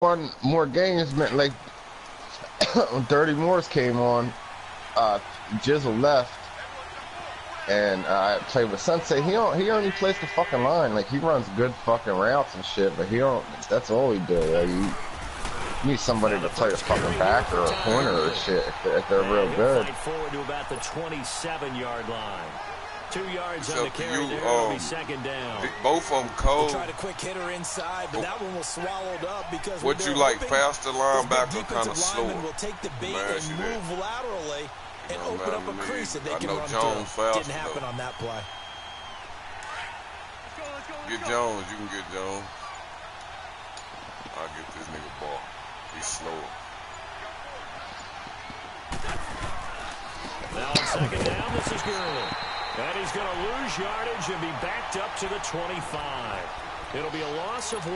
won more games, meant like when 30 Moores came on, Jizzle left, and I played with Sensei. He only plays the fucking line. Like, he runs good fucking routes and shit, but he don't. That's all he do. Like, you need somebody to play the fucking back or a corner or shit if they're real good. Forward to about the 27-yard line. 2 yards on the carry there. It'll be second down. Both of them cold. Tried a quick hitter inside, but that one was swallowed up because what you like, faster linebacker, kind of slower? Will take the bait and move laterally and open up a crease that they can run Jones through. Fast, didn't happen on that play. Get Jones. You can get Jones. I'll get this nigga ball. He's slower. Now on second down, this is Gurley. And he's going to lose yardage and be backed up to the 25. It'll be a loss of 1,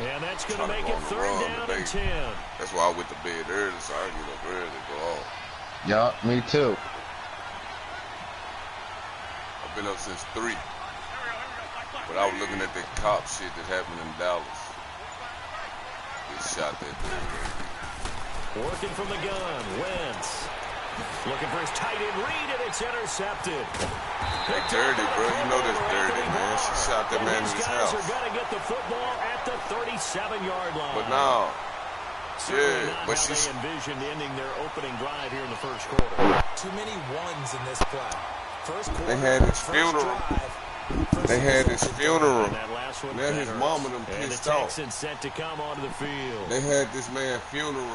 and that's going to make it third down and 10. That's why I went to bed early, so I get up early to go off. Yeah, me too. I've been up since 3. But I was looking at the cop shit that happened in Dallas. They shot that thing. Working from the gun, Wentz. Looking for his tight end read, and it's intercepted. They dirty, bro. You know that's dirty, man. She shot that man in his house. These guys are going to get the football at the 37-yard line. But now, but she envisioned ending their opening drive here in the first quarter. Too many ones in this play. First quarter, they had his funeral. They had his funeral. Now his mama done pissed off. Set to come onto the field. They had this man funeral.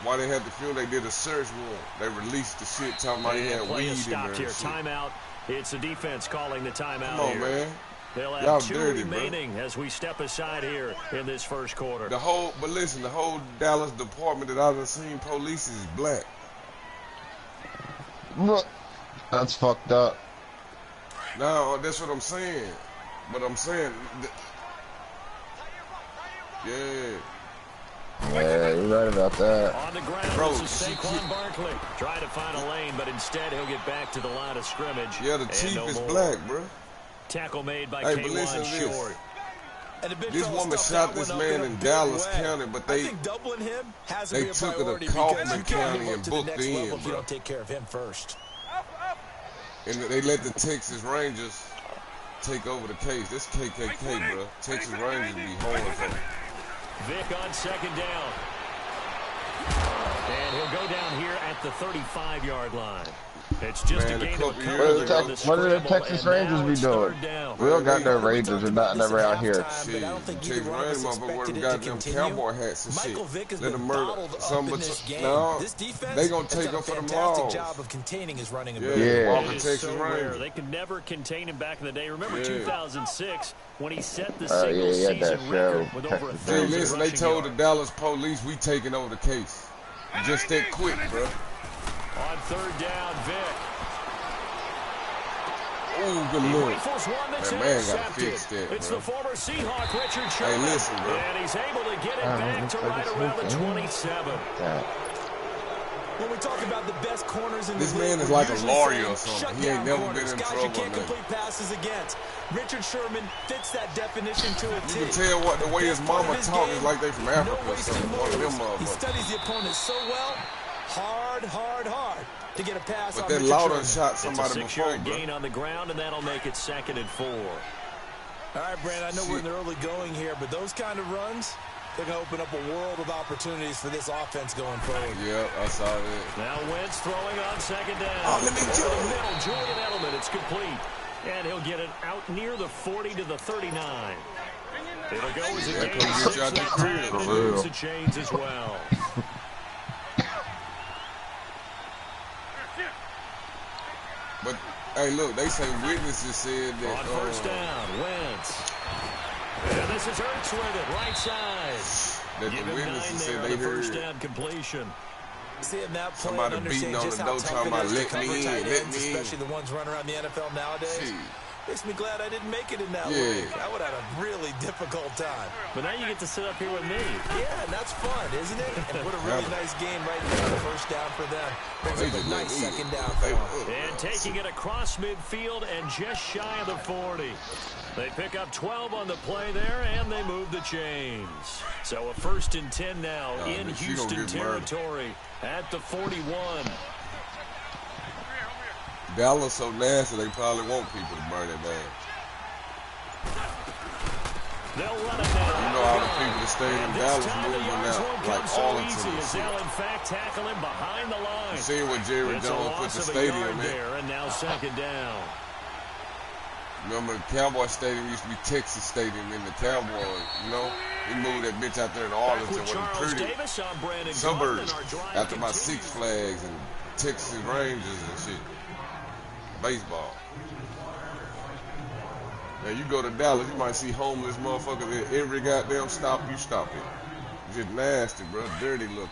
While they had the funeral, they did a search warrant. They released the shit talking about he had weed in there. Here. Timeout. It's the defense calling the timeout. Come on, man. They'll have 2 remaining as we step aside here in this first quarter. The whole Dallas department that I've seen police is black. That's fucked up. No, that's what I'm saying. But I'm saying, yeah. Yeah, you're right about that. On the ground, bro, this is Saquon Barkley. Trying to find a lane, but instead he'll get back to the line of scrimmage. Yeah, the chief is black, bro. Tackle made by K1 Short. This woman shot this man in Dallas County, but they took it to Kaufman County and booked him, if you don't take care of him first. And they let the Texas Rangers take over the case. This KKK, bro. Texas Rangers be holding for them. Vic on second down. And he'll go down here at the 35-yard line. It's just a gain of what do the Texas Rangers be doing? We don't got no Rangers or nothing around here. Shit, Texas Rangers motherfucker wearing goddamn cowboy hats and shit. Let them murder some, but no, they gonna take up for them laws. Yeah, walking Texas Rangers. They could never contain him back in the day. Remember 2006 when he set the single season record with over 1,000 Hey, listen, they told the Dallas police we taking over the case. Just that quick, bro. On third down, Vic. Oh, good look. That man got fixed that, bro. It's the former Seahawk, Richard Sherman. Hey, listen, bro. And he's able to get it back to right around the 27. When we talk about the best corners in this the man is like a lawyer or something. He ain't never been in trouble. You can't complete passes against. Richard Sherman fits that definition to a T. You can tell what the way his mama talk is like they from Africa or something. One of them motherfuckers. He studies the opponent so well. Hard to get a pass. But that Lauder shot somebody it's a before, gain on the ground, and that'll make it 2nd and 4. All right, Brandon, I know we're in the early going here, but those kind of runs, they're going to open up a world of opportunities for this offense going forward. Yep, I saw that. Now Wentz throwing on second down. Oh, let me go. The middle, Julian Edelman, it's complete. And he'll get it out near the 40 to the 39. It'll go as a gain. That moves the chains as well. But, hey, look, they say witnesses said that... On first down, Wentz. And this is Ertz with it, right side. That the witnesses said they heard... First down completion. Somebody beating on the door talking about let me in, let me in. Especially the ones running around the NFL nowadays. Makes me glad I didn't make it in that league. I would have had a really difficult time. But now you get to sit up here with me. Yeah, and that's fun, isn't it? And what a really nice game right there. First down for them. Brings up a nice second down for them. And taking it across midfield and just shy of the 40. They pick up 12 on the play there, and they move the chains. So a 1st and 10 now in Houston territory at the 41. Dallas so nasty, they probably want people to burn it down. They'll run it now. You know all the people that stayed in Dallas moving out, like all of them. They'll in fact tackle him behind the line. You see what Jerry Jones put the stadium in there, and now 2nd down. Remember the Cowboy Stadium used to be Texas Stadium in the Cowboy, you know? He moved that bitch out there in Arlington with the pretty suburbs after my Six Flags and Texas Rangers and shit. Baseball. Now you go to Dallas, you might see homeless motherfuckers at every goddamn stop you stop at. Just nasty, bro. Dirty look.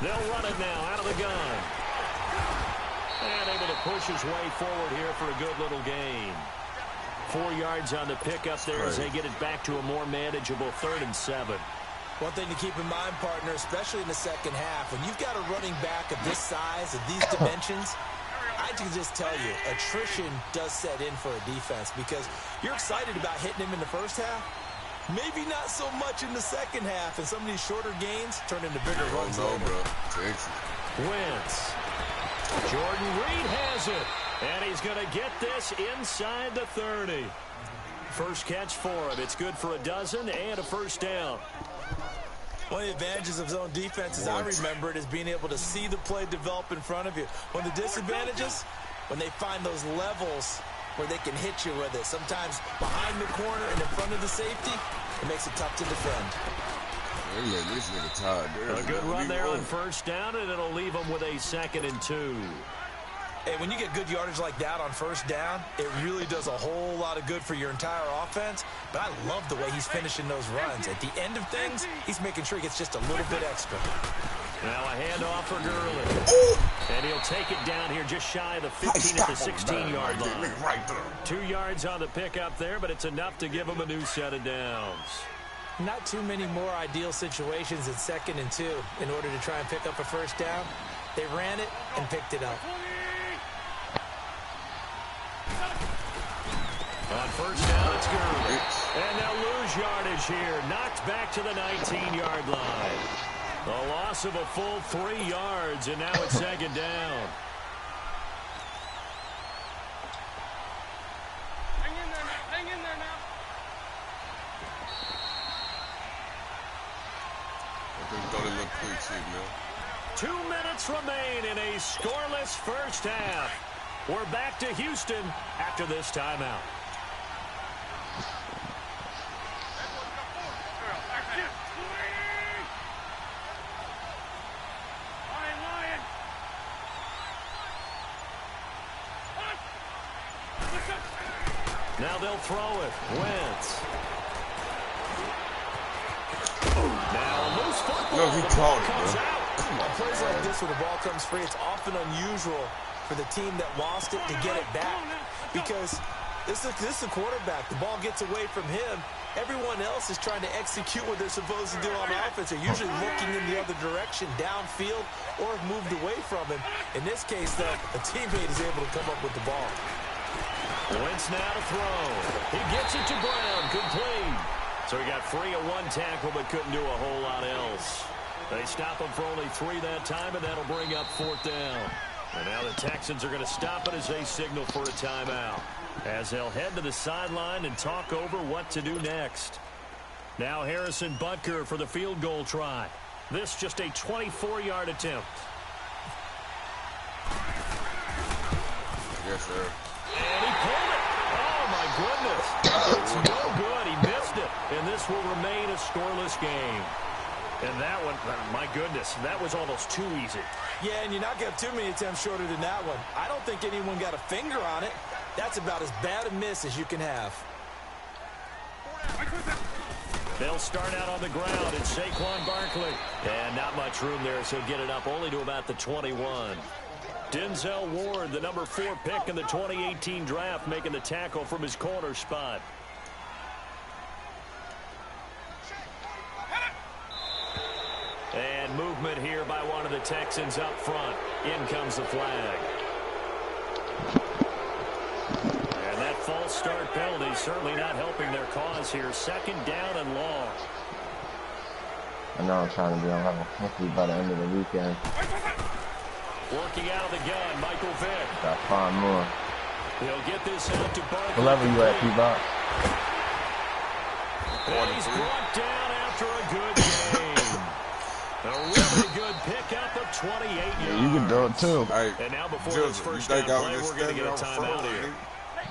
They'll run it now out of the gun. And able to push his way forward here for a good little gain. 4 yards on the pickup there as they get it back to a more manageable 3rd and 7. One thing to keep in mind, partner, especially in the second half, when you've got a running back of this size, of these dimensions, I can just tell you, attrition does set in for a defense because you're excited about hitting him in the first half. Maybe not so much in the second half, and some of these shorter gains turn into bigger runs. No, bro. Texas. Wentz. Jordan Reed has it, and he's going to get this inside the 30. First catch for him. It's good for a dozen and a 1st down. One of the advantages of zone defense, as I remember it, is being able to see the play develop in front of you. One of the disadvantages, when they find those levels where they can hit you with it. Sometimes behind the corner and in front of the safety, it makes it tough to defend. This nigga tired there. A good run there on 1st down, and it'll leave them with a 2nd and 2. Hey, when you get good yardage like that on 1st down, it really does a whole lot of good for your entire offense. But I love the way he's finishing those runs. At the end of things, he's making sure he gets just a little bit extra. Now a handoff for Gurley. And he'll take it down here just shy of the 15 at the 16-yard line. Right there. 2 yards on the pickup there, but it's enough to give him a new set of downs. Not too many more ideal situations in 2nd and 2 in order to try and pick up a 1st down. They ran it and picked it up. On 1st down, it's Gurley. And they'll lose yardage here. Knocked back to the 19-yard line. A loss of a full 3 yards, and now it's 2nd down. Hang in there now. I think thought it looked quick shit, man. 2 minutes remain in a scoreless 1st half. We're back to Houston after this timeout. Now they'll throw it. Wentz. Now loose football. No, he caught it, Comes bro. out. On plays like this where the ball comes free, it's often unusual for the team that lost it to get it back because this is the quarterback. The ball gets away from him. Everyone else is trying to execute what they're supposed to do on offense. They're usually looking in the other direction, downfield, or have moved away from him. In this case, though, a teammate is able to come up with the ball. Wentz now to throw. He gets it to Brown, complete. So he got free of 1 tackle, but couldn't do a whole lot else. They stop him for only 3 that time, and that'll bring up 4th down. And now the Texans are going to stop it as they signal for a timeout, as they'll head to the sideline and talk over what to do next. Now Harrison Butker for the field goal try. This just a 24-yard attempt. Yes, sir. And he pulled it. Oh, my goodness. It's no good. He missed it. And this will remain a scoreless game. And that one, my goodness, that was almost too easy. Yeah, and you're not going to have too many attempts shorter than that one. I don't think anyone got a finger on it. That's about as bad a miss as you can have. They'll start out on the ground. It's Saquon Barkley. And not much room there, so get it up only to about the 21. Denzel Ward, the number 4 pick in the 2018 draft, making the tackle from his corner spot. And movement here by one of the Texans up front. In comes the flag. And that false start penalty certainly not helping their cause here. 2nd down and long. I know I'm trying to be on level. Hopefully by the end of the weekend. Working out of the gun, Michael Vick. Got 5 more. He'll get this out to Barkley. What level you at, P-Bot? And he's brought down after a good game. A really good pickup of 28 yards. Yeah, you can do it too. Hey, And now before Jill, this you first think down I play, was just we're going to standing get a out front? timeout here.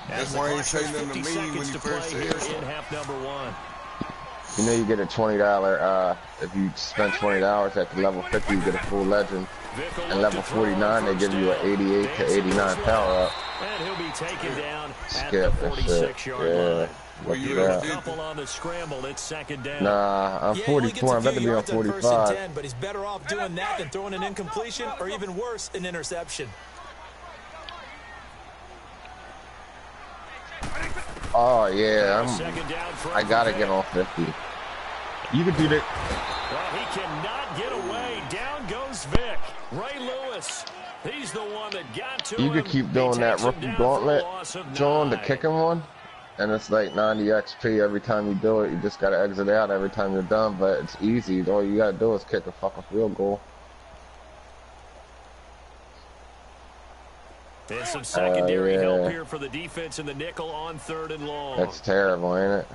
That's why he ain't saying nothing to me when he first said here so. in half number 1. You know you get a $20, if you spend $20 at the level 50, you get a full legend. And level 49, they give you an 88 to 89 power up. And he'll be taken down at Skip the 46-yard line. Well, Look you at did. that. Couple on the scramble. It's 2nd down. Nah, I'm 44. I'm about to be on 45. But he's better off doing that than throwing an incompletion or even worse, an interception. Oh yeah, Second down for I gotta get on 50. You can do that. Well, he cannot get away. Down goes Vick. Ray Lewis. He's the one that got to You him. could keep doing that rookie gauntlet, John, the kicking one, and it's like 90 XP every time you do it. You just gotta exit out every time you're done, but it's easy. All you gotta do is kick a fucking field goal. And some secondary yeah. help here for the defense in the nickel on 3rd and long. That's terrible, ain't it?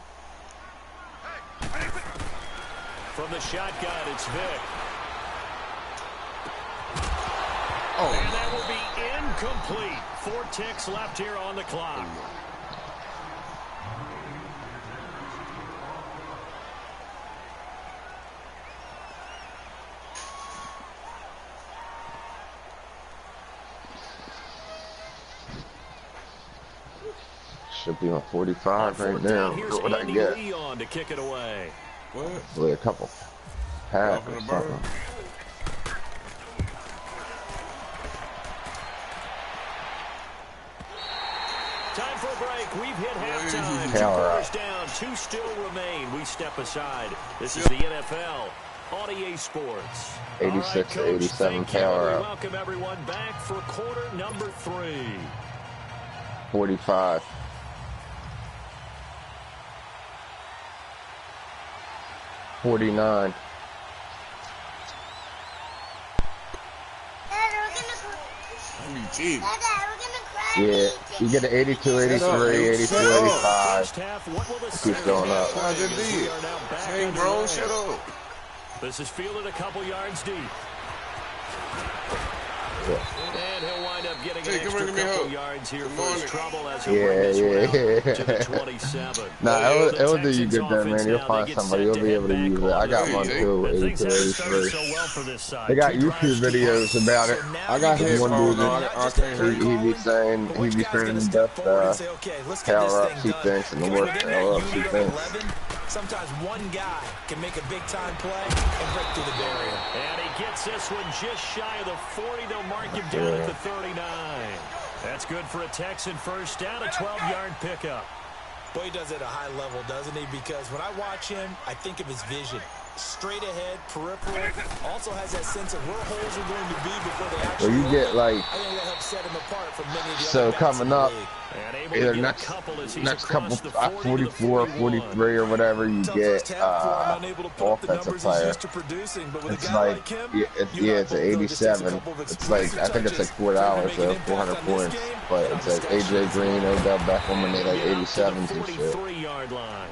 From the shotgun, it's Vick. Oh, And that will be incomplete. 4 ticks left here on the clock. Should be on 45 right now. Here's Look what I Andy get. Leon to kick it away. what? Really a couple pack or something. Time for a break. We've hit halftime. 2 Power quarters up. down. 2 still remain. We step aside. This is the NFL on EA Sports. 86 to Coach, 87 thank you. power We up. welcome everyone back for quarter number 3. 45. $49. Yeah, you get an 82, 83, 84, 85. Keeps going up. I just did. Hey, bro, shut up. This is fielded a couple yards deep. Yeah. And he'll wind up getting Hey, an come extra here, give me couple help. yards here Good for his morning. trouble as he'll bring this one out to the 27. Nah, it'll do you Texans good there, man. offense You'll now, find they get somebody. set You'll to be head able to back use it. on I got the one field. too, And 82, things haven't started 83. so well for this side. They got 2 YouTube drives to videos about it. I got One headphones dude, on. I can't hear you. he be saying, he be saying the best power ups he thinks and the worst power ups he thinks. Sometimes one guy can make a big-time play and break through the barrier. And he gets this one just shy of the 40. They'll mark him down at the 39. That's good for a Texan first down, a 12-yard pickup. Boy, he does it at a high level, doesn't he? Because when I watch him, I think of his vision. Straight ahead, peripheral. Also has that sense of where holes are going to be before they actually Well, you get like, I think that helps set him apart from many of the so other backs in coming the up, league. And able to either get a next couple as he's couple, across the 40 to the 44, 41. 43 or whatever, you Tough get first half for him, unable to put up the offensive numbers he's player. used to producing, but with a It's guy like, like him, yeah, it's an 87. It's like, I think it's like $4 or 400 points, but it's like AJ Green, Odell Beckham, and they like 87s and shit. 43-yard line.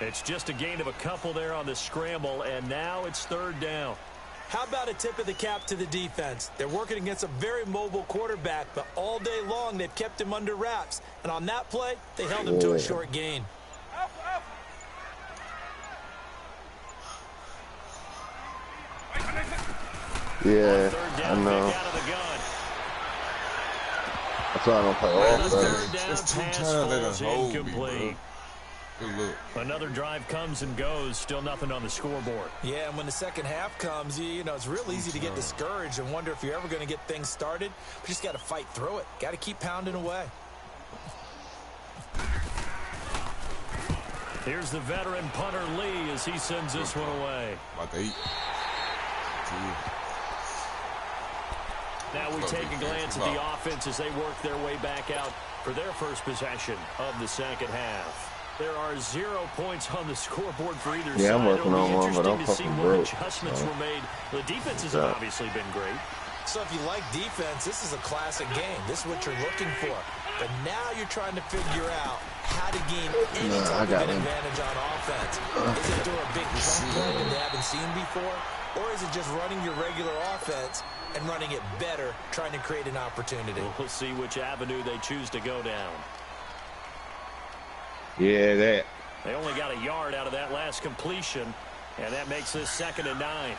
It's just a gain of a couple there on the scramble, and now it's 3rd down. How about a tip of the cap to the defense? They're working against a very mobile quarterback, but all day long they've kept him under wraps. And on that play, they held him to a short gain. Yeah, I know. That's why I don't play offense. That's 2 times they done hold me, bro. Good look. Another drive comes and goes. Still nothing on the scoreboard. Yeah, and when the second half comes, you know, it's real easy to get discouraged and wonder if you're ever going to get things started. But you just got to fight through it. Got to keep pounding away. Here's the veteran punter Lee as he sends this one away. About to eat. Now we take a glance at the offense as they work their way back out for their first possession of the second half. There are 0 points on the scoreboard for either side. I'm working on one, but I'm Interesting to see fucking what broke. adjustments were made. The defenses have obviously been great. So if you like defense, this is a classic game. This is what you're looking for. But now you're trying to figure out how to gain any type of an advantage on offense. Is it through a big jump play that they haven't seen before? Or is it just running your regular offense and running it better, trying to create an opportunity? We'll see which avenue they choose to go down. Yeah, that. They only got a yard out of that last completion, and that makes this 2nd and 9.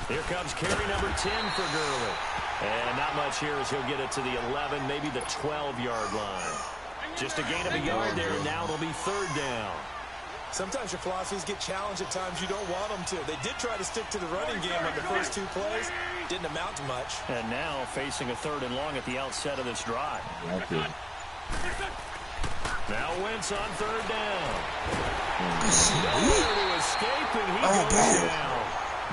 Here comes carry number 10 for Gurley. And not much here as he'll get it to the 11, maybe the 12-yard line. Just a gain of a yard there, and now it'll be 3rd down. Sometimes your philosophies get challenged at times you don't want them to. They did try to stick to the running game on the first 2 plays. Didn't amount to much. And now facing a 3rd and long at the outset of this drive. Now Wentz on 3rd down. Nowhere to escape, and he goes down.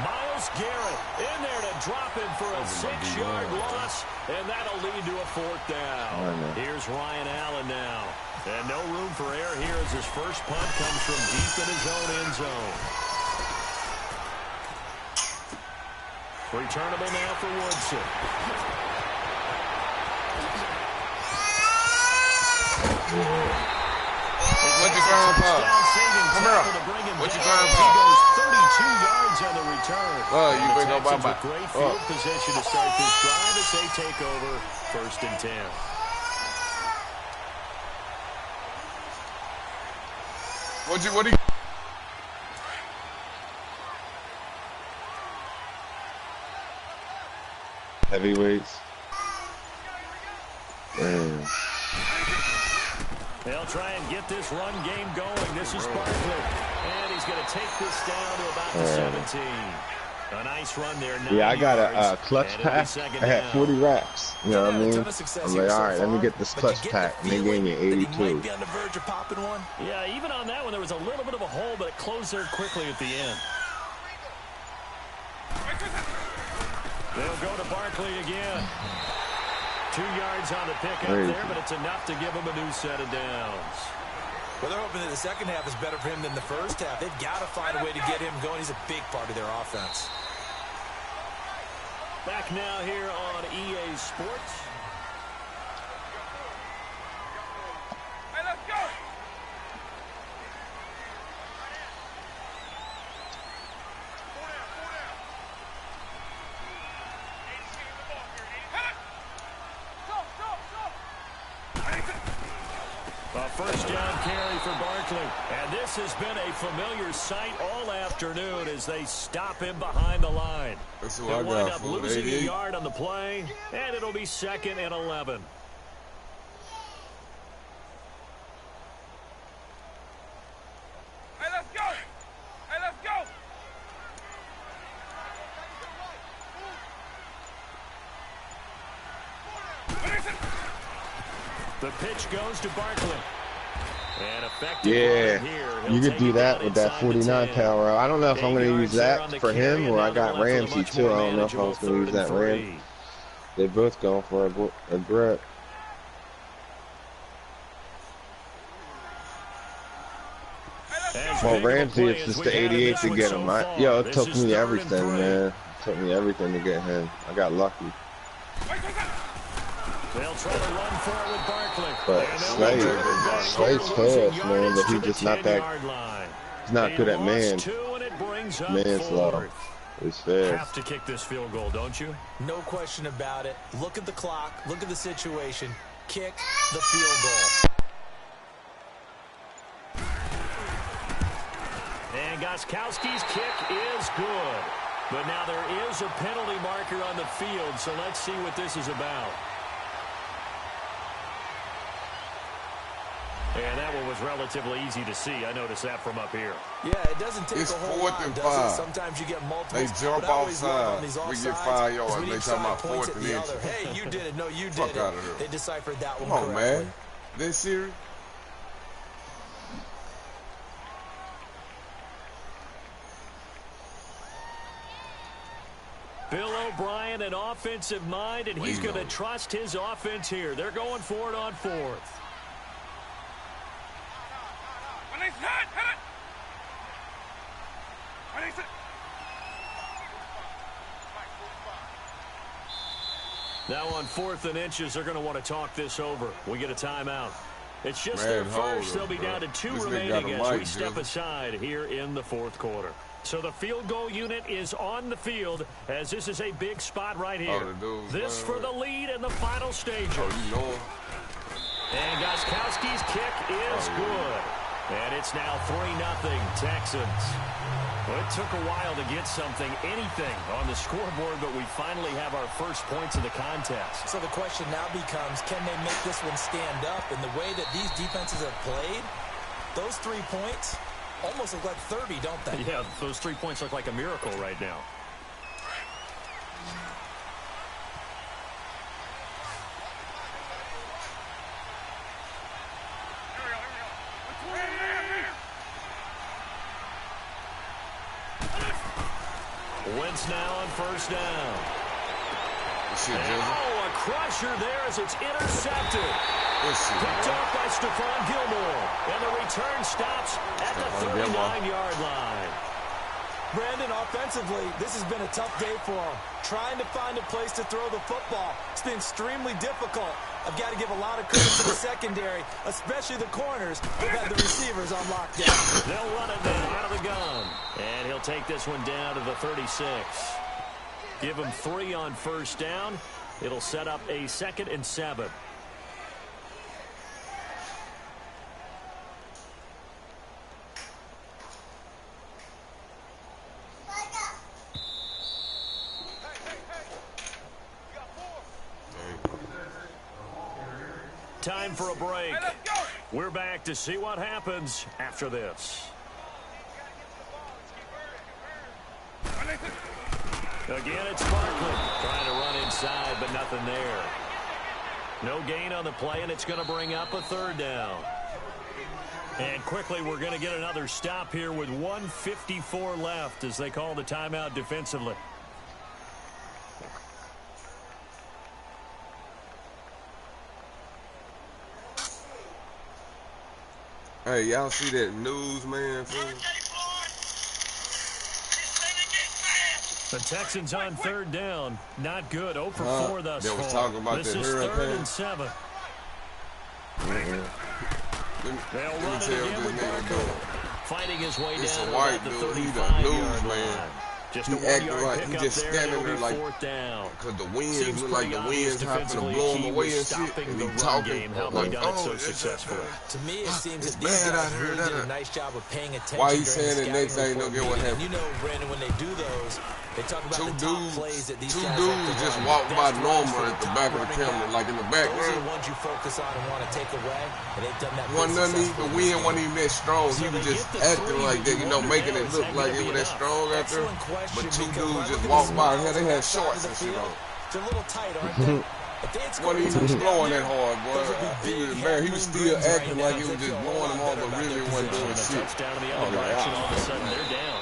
Miles Garrett in there to drop him for a 6-yard loss, and that'll lead to a 4th down. Here's Ryan Allen now. And no room for error here as his first punt comes from deep in his own end zone. Returnable now for Woodson. What's your grandpa? Come here. What's your grandpa? He goes 32 yards on the return. Oh, you bring no Texans bye-bye. with great field position to start this drive as they take over 1st and 10. What do you... Heavyweights. Damn. They'll try and get this run game going. This is Barkley. And he's going to take this down to about the 17. A nice run there. Yeah, I got a clutch pack. I had 40 racks. You know what I mean? I'm like, all right, let me get this clutch pack. And they gave me 82. Yeah, even on that one, there was a little bit of a hole, but it closed there quickly at the end. They'll go to Barkley again. 2 yards on the pickup there, but it's enough to give him a new set of downs. Well, they're hoping that the second half is better for him than the first half. They've got to find a way to get him going. He's a big part of their offense. Back now here on EA Sports. Hey, let's go! A first down carry for Barkley. And this has been a familiar sight all afternoon as they stop him behind the line. They'll wind up losing a yard on the play, and it'll be 2nd and 11. Hey, let's go! Hey, let's go! The pitch goes to Barkley. And effective Yeah, here. you could do that with that 49 power. I don't know if I'm going to use that for him or I got Ramsey too. I don't know if I was going to use that Ramsey. They both going for a grip. Well, Ramsey, it's just the 88 to get him. Yo, it took me everything, man. It took me everything to get him. I got lucky. They'll try to run for it with Barkley. But Slade's fast, man, but he's just not that. He's not good at man. Man's slow. He's fast. Have to kick this field goal, don't you? No question about it. Look at the clock. Look at the situation. Kick the field goal. And Gostkowski's kick is good. But now there is a penalty marker on the field, so let's see what this is about. And that one was relatively easy to see. I noticed that from up here. Yeah, it doesn't take It's a whole 4th lot, and does 5. it? Sometimes you get multiple. They jump offside. We get 5 yards. We They talking about 4th and inch. Hey, you did it. No, you did Fuck it. out of here. They deciphered that one Come on, correctly. man. This serious? Bill O'Brien, an offensive mind, and he's going to trust his offense here. They're going for it on 4th. Now on 4th and inches, they're going to want to talk this over. We get a timeout. It's just their first. They'll be down to 2 remaining as we step aside here in the 4th quarter. So the field goal unit is on the field as this is a big spot right here. This for the lead in the final stages. And Gostkowski's kick is good. And it's now 3-0 Texans. Well, it took a while to get anything on the scoreboard, but we finally have our first points of the contest. So the question now becomes, can they make this one stand up? And the way that these defenses have played, those 3 points almost look like 30, don't they? Yeah, those 3 points look like a miracle right now. Wentz now on first down. A crusher there as it's intercepted. Picked off by Stephon Gilmore. And the return stops at the 39-yard line. Brandon, offensively, this has been a tough day for him. Trying to find a place to throw the football. It's been extremely difficult. I've got to give a lot of credit to the secondary, especially the corners. They've had the receivers on lockdown. They'll run it now out of the gun. And he'll take this one down to the 36. Give him 3 on first down. It'll set up a 2nd and 7. Time for a break. We're back to see what happens after this. Again, it's Barkley trying to run inside, but nothing there. No gain on the play, and it's going to bring up a 3rd down. And quickly, we're going to get another stop here with 1:54 left as they call the timeout defensively. Hey, y'all see that news, man? The Texans on 3rd down. Not good. 0 for 4 thus far. They was talking about this is hurricane. 3rd and 7. They'll run it again with Barkley. Fighting his way down white the dude. He the 35-yard man. line. Just he a 1-yard like pickup he just there. standing there like 4th down. Because the winds Seems look like the winds happen to blow him away and shit. And he talking like, done it so successfully. To me, it seems that these guys really did a nice job of paying attention. Why he saying the next thing don't get what happened? You know, Brandon, when they do those, they talk about the top plays that these guys have to Two dudes just walk by normal at the back of the camera, like in the background. Those are the ones you focus on and want to take away, and they've done that. The wind wasn't even that strong. He was just acting like that, you know, making it look like it was that strong out there. But 2 dudes just walked by. Yeah, they had shorts and shit on. They're a little tight, aren't they? Wasn't even blowing that hard, boy. He was embarrassed. He was still acting like it was just blowing him off, but really wasn't doing shit. Touchdown in the other direction. All of a sudden, they're down.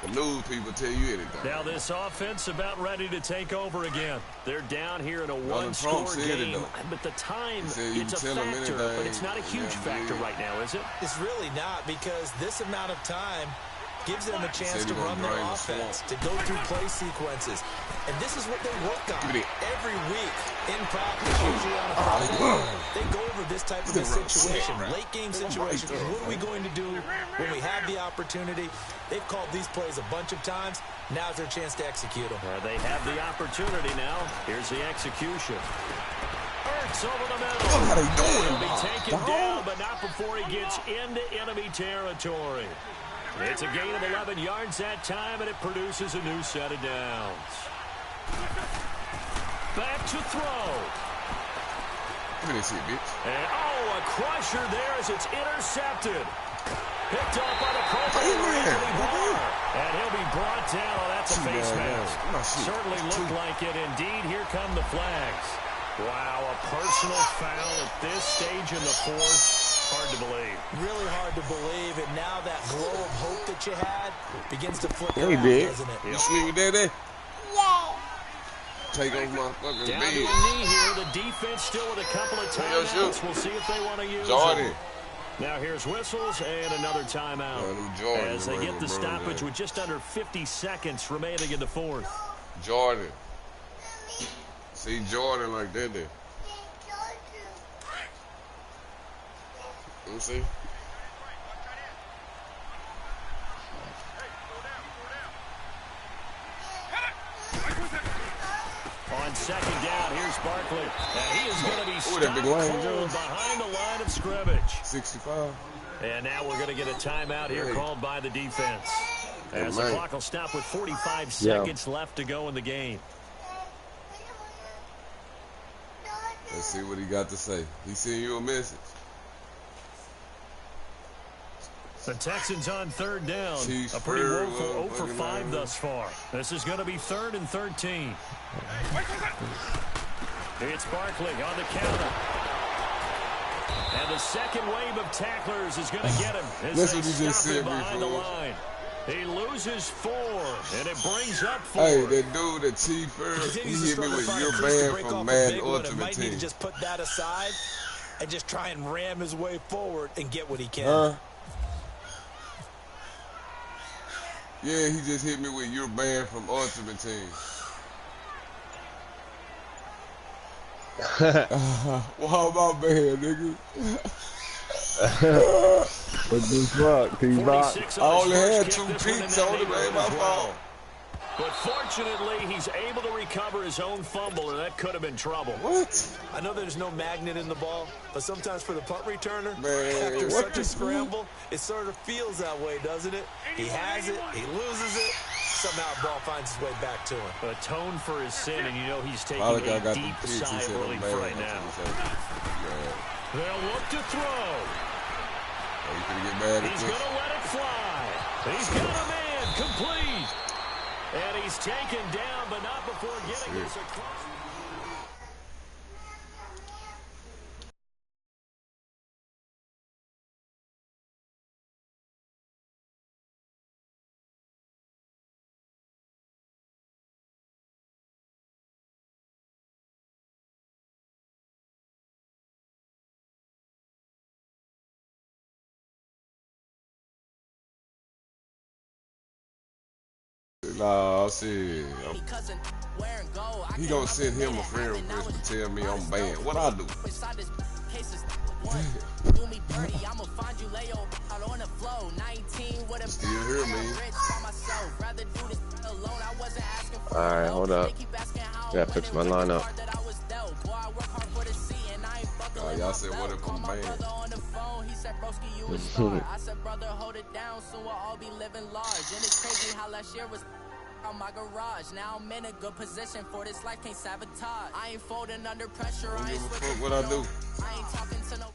The news people tell you anything. Now this offense about ready to take over again. They're down here in a 1-score game, but the time, it's a factor, but it's not a huge factor right now, is it? It's really not, because this amount of time gives them a chance to run their offense, to go through play sequences. And this is what they work on every week in practice, usually on a Friday. They go over this type of a situation, late game situations. What are we going to do when we have the opportunity? They've called these plays a bunch of times. Now's their chance to execute them. They have the opportunity now. Here's the execution. Ertz over the middle. How they doing? He'll be taken down, but not before he gets into enemy territory. It's a gain of 11 yards that time, and it produces a new set of downs. Back to throw. Give me that shit, bitch. And, oh, a crusher there as it's intercepted. Picked up by the Pro and he'll be brought down. Oh, that's a face mask. Certainly looked like it. Indeed, here come the flags. Wow, a personal foul at this stage in the fourth. Hard to believe. Really hard to believe. And now that glow of hope that you had begins to flip around, doesn't it? You sleep with that? Yeah. Take those motherfuckers down to a knee here. The defense still with a couple of timeouts. We'll see if they want to use it. Now here's whistles and another timeout as they get the stoppage with just under 50 seconds remaining in the fourth. Jordan. See Jordan like that there. Let me see. On second down, here's Barkley. And he is going to be stopped cold behind the line of scrimmage. 65. And now we're going to get a timeout here called by the defense. As the clock will stop with 45 seconds left to go in the game. Let's see what he got to say. He sent you a message. The Texans on third down. Chiefs a pretty woeful 0 for 5 thus far. This is going to be 3rd and 13. It's Barkley on the counter. And the second wave of tacklers is going to get him. That's what he just said behind the line. He loses 4, and it brings up 4. Hey, that dude, the Chief, he hit me with your band from Madden Ultimate Team. Need to just put that aside and just try and ram his way forward and get what he can. Yeah, he just hit me with your band from Ultimate Team. Wow, my bad, nigga. What the fuck, T-Box? I only had 2 picks on it, man. My fault. But fortunately, he's able to recover his own fumble, and that could have been trouble. What? I know there's no magnet in the ball, but sometimes for the punt returner, man, after such a scramble, it sort of feels that way, doesn't it? He has it, he loses it, somehow the ball finds its way back to him. Atone for his sin, and you know he's taking a deep sigh of relief right now. They'll look to throw. He's going to get mad at He's going to let it fly. He's got a man complete. And he's taken down, but not before getting us across. Nah, shit. He gonna send him a friend request to tell me I'm banned. What I do? Still hear me? Alright, hold up. Gotta fix my lineup. Y'all said what if I'm banned? I said, brother, hold it down, soon we'll all be living large. And it's crazy how last year was on my garage. Now I'm in a good position for this life, can't sabotage. I ain't folding under pressure. I ain't switching. What I do? I ain't talking to no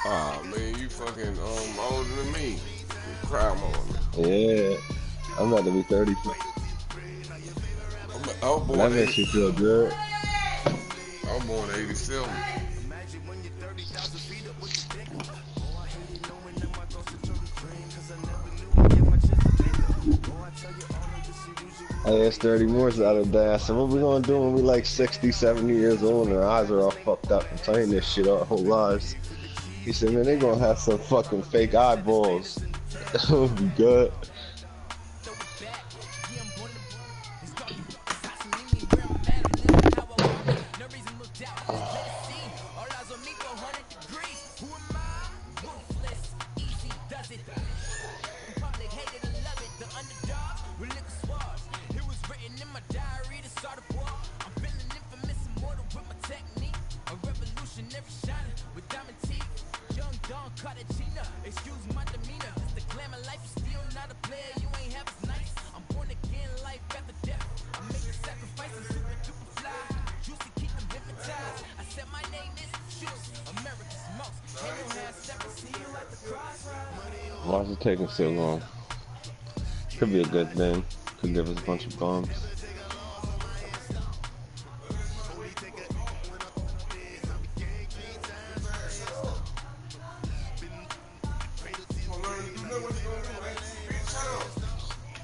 Ah, man, you fucking older than me. You cry more. Yeah. I'm about to be 30. I was That born in makes you feel good. I was born in 87. Hey, it's 30 more out of that. So what we gonna do when we like 60, 70 years old and our eyes are all fucked up and playing this shit our whole lives? He said, man, they gonna have some fucking fake eyeballs. That would be good. Why is it taking so long? Could be a good thing. Could give us a bunch of bumps.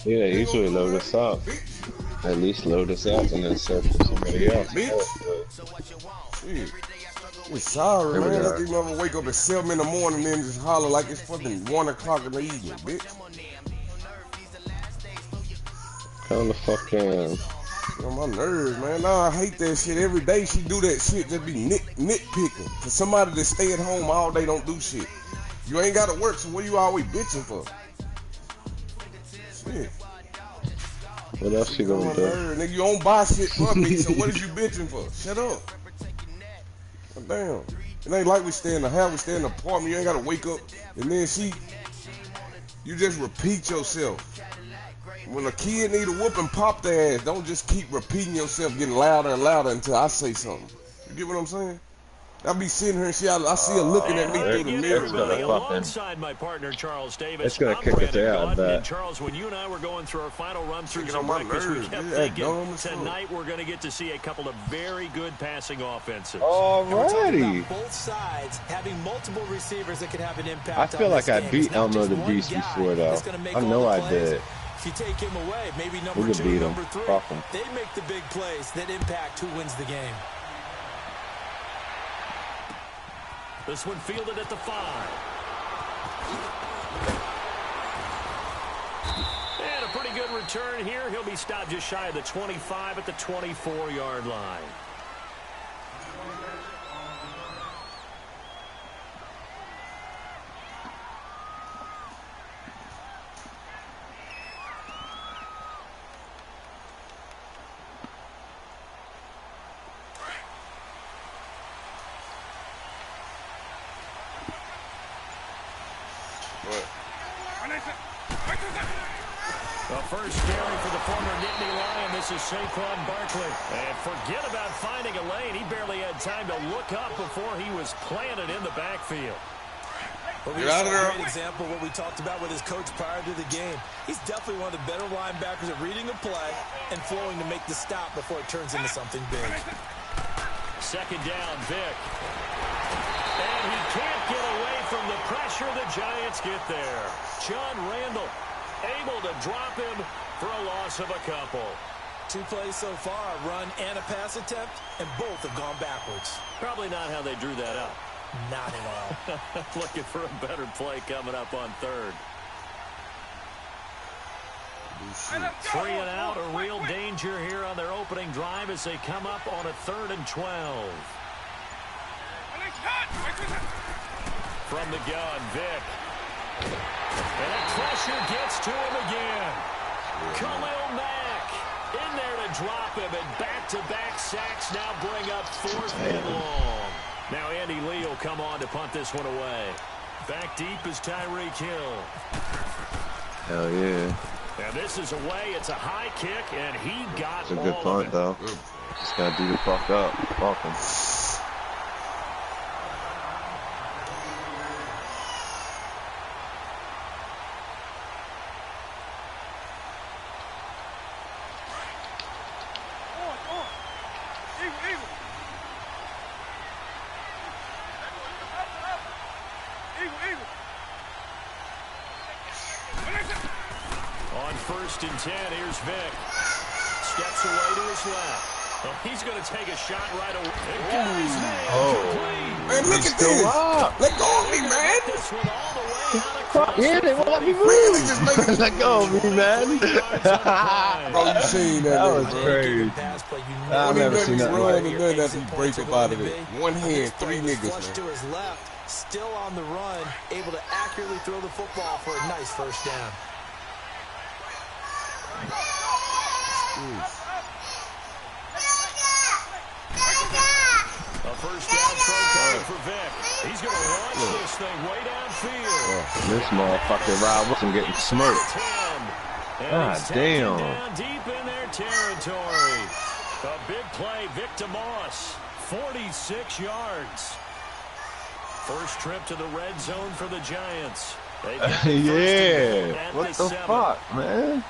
Yeah, usually load us up. At least load us up and then search for somebody else. Shit. We're sorry, man. Let these motherfuckers wake up at 7 in the morning and then just holler like it's fucking 1 o'clock in the evening, bitch. Calm the fuck down. On my nerves, man. Nah, I hate that shit. Every day she do that shit, just be nitpicking. For somebody that stay at home all day don't do shit. You ain't gotta work, so what you always bitching for? Shit. What else you gonna do? Nigga, you don't buy shit for me, so what is you bitching for? Shut up. Oh, damn. It ain't like we stay in the house, we stay in the apartment. You ain't gotta wake up and then you just repeat yourself. When a kid need a whooping, pop their ass. Don't just keep repeating yourself, getting louder and louder until I say something. You get what I'm saying? I be sitting here and I see her looking at me through the mirror. Alongside my partner Charles Davis, it's gonna kick us out. And Charles, when you and I were going through our final run through some breakfast, we kept thinking tonight we're going to get to see a couple of very good passing offenses. Alrighty. Both sides having multiple receivers that can have an impact. I feel like I beat Elmo the Beast before, though. I know I did. If you take him away, maybe number 2, number 3, they make the big plays that impact who wins the game. This one fielded at the 5. And a pretty good return here. He'll be stopped just shy of the 25 at the 24-yard line. First carry for the former Nittany Lion. This is Saquon Barkley. And forget about finding a lane. He barely had time to look up before he was planted in the backfield. But we saw a great example of what we talked about with his coach prior to the game. He's definitely one of the better linebackers at reading a play and flowing to make the stop before it turns into something big. Second down, Vic. And he can't get away from the pressure. The Giants get there. John Randall able to drop him for a loss of a couple. 2 plays so far, a run and a pass attempt, and both have gone backwards. Probably not how they drew that up. Not at all. Looking for a better play coming up on third. 3 and out, a real danger here on their opening drive as they come up on a 3rd and 12. From the gun, Vic. And that pressure gets to him again. Khalil Mack in there to drop him, and back-to-back sacks now bring up 4th and long. Now Andy Lee will come on to punt this one away. Back deep is Tyreek Hill. Hell yeah. Now this is away. It's a high kick, and he got it's a good punt, though. Just gotta do the fuck up. Fuck him. On 1st and 10, here's Vic. Steps away to his left. Oh, he's going to take a shot right away. Man, look at this. Let go of me, man. Yeah, they won't let me move. Let go of me, man. Bro, you seen that? That was crazy. I've never seen that. Run and none after you break up out of it. One hand, 3 niggas, man. To his left, still on the run, able to accurately throw the football for a nice first down. A first down throw coming for Vic. He's going to launch this thing way downfield. This motherfucker Rob Wilson getting smoked. God damn. Down deep in their territory. A big play, Vic to Moss. 46 yards. First trip to the red zone for the Giants. Yeah. What the fuck, man?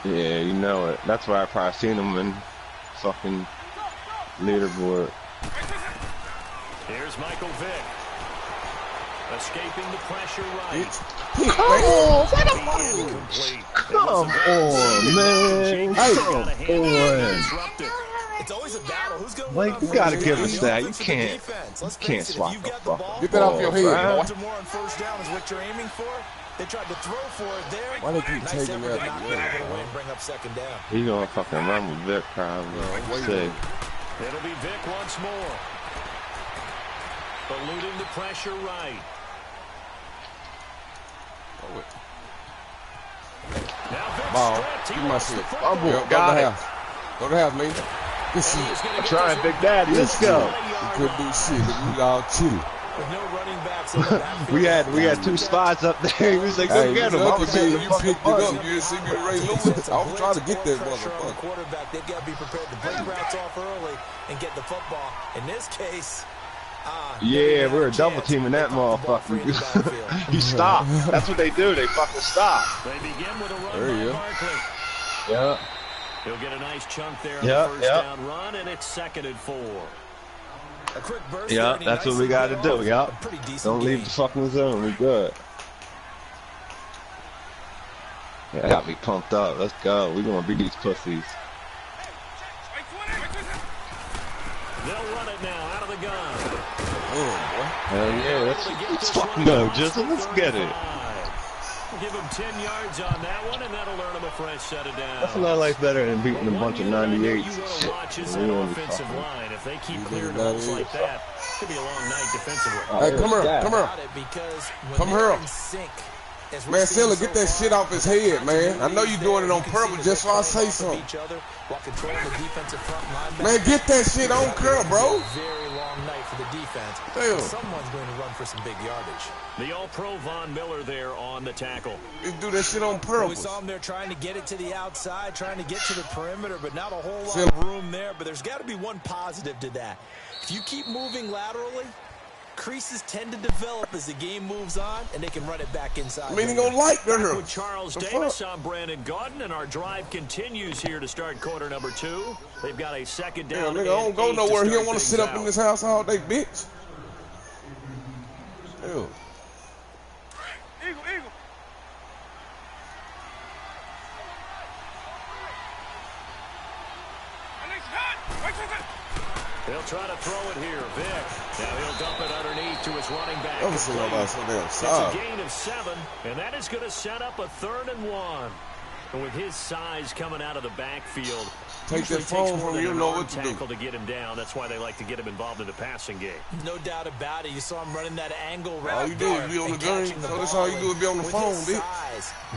Yeah, you know it. That's why I probably seen him in fucking leaderboard. Here's Michael Vick. Escaping the pressure right. Come on, what the fuck? Come on, man. Come on. It's always a battle. Who's going Like, you gotta give us that. You can't swap the fuck. Get that off your head, boy. More on first down is what you're aiming for. They tried to throw for it there. Why they keep nice taking that? Bring up second down. He gonna fucking run with Vic probably. Sick. It'll be Vic once more. Eluding the pressure right. Now Vic stripped. He my shit. Go to the house. Go to the house, man. Good shit. I'm trying, Big Daddy. Let's go. We couldn't do shit. We all chilly. With no running backs in the backfield. we had 2 spots up there. He was like, go get him. I was you picked it up. You didn't see me Ray Lewis. I was trying to get that motherfucker. Quarterback, they've got to be prepared to break routes off early and get the football. In this case, yeah, we were double teaming that motherfucker. He stopped. That's what they do. They fucking stop. They begin with a run by Barkley. Yeah. He'll get a nice chunk there on the first down run, and it's 2nd and 4. A quick burst that's what we got to do. Don't leave the fucking zone. We good. Yeah, got me pumped up. Let's go. We gonna beat these pussies. They'll run it now out of the gun. Hell yeah, let's fucking go, Jizzle. Let's get it. Give him 10 yards on that one, and that'll earn him a fresh set of downs. That's a lot like better than beating a bunch of 98s. You will watch is that offensive line. If they keep clearing balls like that, it's going to be a long night defensively. Hey, come here. Come here. Man, Silla, get that shit off his head, man. I know you're doing it on purpose just so I say something. Man, get that shit on curl, bro. Very long night for the defense. Damn. Someone's going to run for some big yardage. The All-Pro Von Miller there on the tackle. He do that shit on purpose. We saw him there trying to get it to the outside, trying to get to the perimeter, but not a whole lot of room there. But there's got to be one positive to that. If you keep moving laterally, creases tend to develop as the game moves on, and they can run it back inside. I mean, he gonna like that. With Charles Davis, I'm Brandon Gaudin, and our drive continues here to start quarter number 2. They've got a second down. Nigga, I don't go nowhere. He don't want to sit up in this house all day, bitch. Ew. Eagle. They'll try to throw it here. Vic. Now he'll dump it underneath to his running back. It's a gain of 7, and that is going to set up a 3rd and 1. And with his size coming out of the backfield, take that phone from you, know what to do. To get him down. That's why they like to get him involved in the passing game. No doubt about it. You saw him running that angle route. All you do is be on the game. So that's all you do is be on the phone, bitch.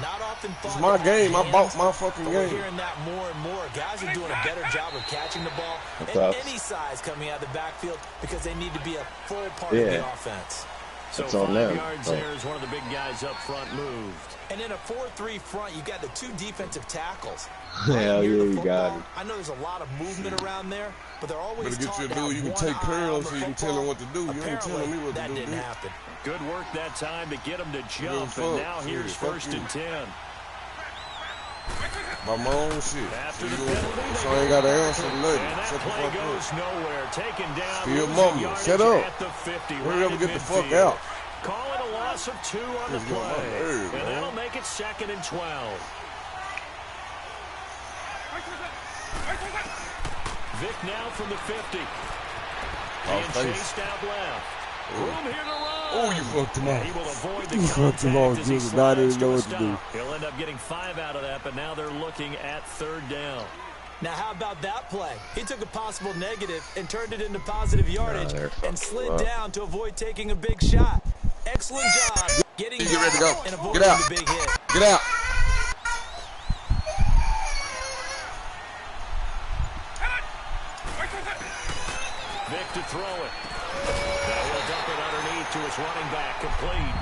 Not often it's my game. I bought my fucking game. We're hearing that more and more. Guys are doing a better job of catching the ball at any size coming out of the backfield because they need to be a full part of the offense. So 5 yards there as one of the big guys up front moved. And in a 4-3 front, you've got the 2 defensive tackles. Hell yeah, you got it. I know there's a lot of movement around there, but they're always get you a dude you can take curls so you can tell him what to do. You ain't telling me what to do. That didn't happen. Good work that time to get him to jump, and now here's 1st and 10. By my own shit. After the So penalty, I ain't got to answer and nothing. that Shut the play fuck goes up. nowhere. Taken down. Still losing mumbling. yardage Shut up. at the 50. Hurry Right up and at get the fuck midfield. out. Call it a loss of 2 on the Just get on my play. nerves, And man. that'll make it 2nd and 12. Vic now from the 50. Being chased out left. Room here to run. Oh, you fucked him He up. will avoid the You fucked him contact off, as he Jesus. Now I slides didn't know to a what to do. stop. He'll end up getting 5 out of that, but now they're looking at 3rd down. Now, how about that play? He took a possible negative and turned it into positive yardage and slid down to avoid taking a big shot. Excellent job getting Get ready to go. and avoiding Get out. the big hit. Get out. Vic to throw it. Now he'll dump it underneath to his running back, complete.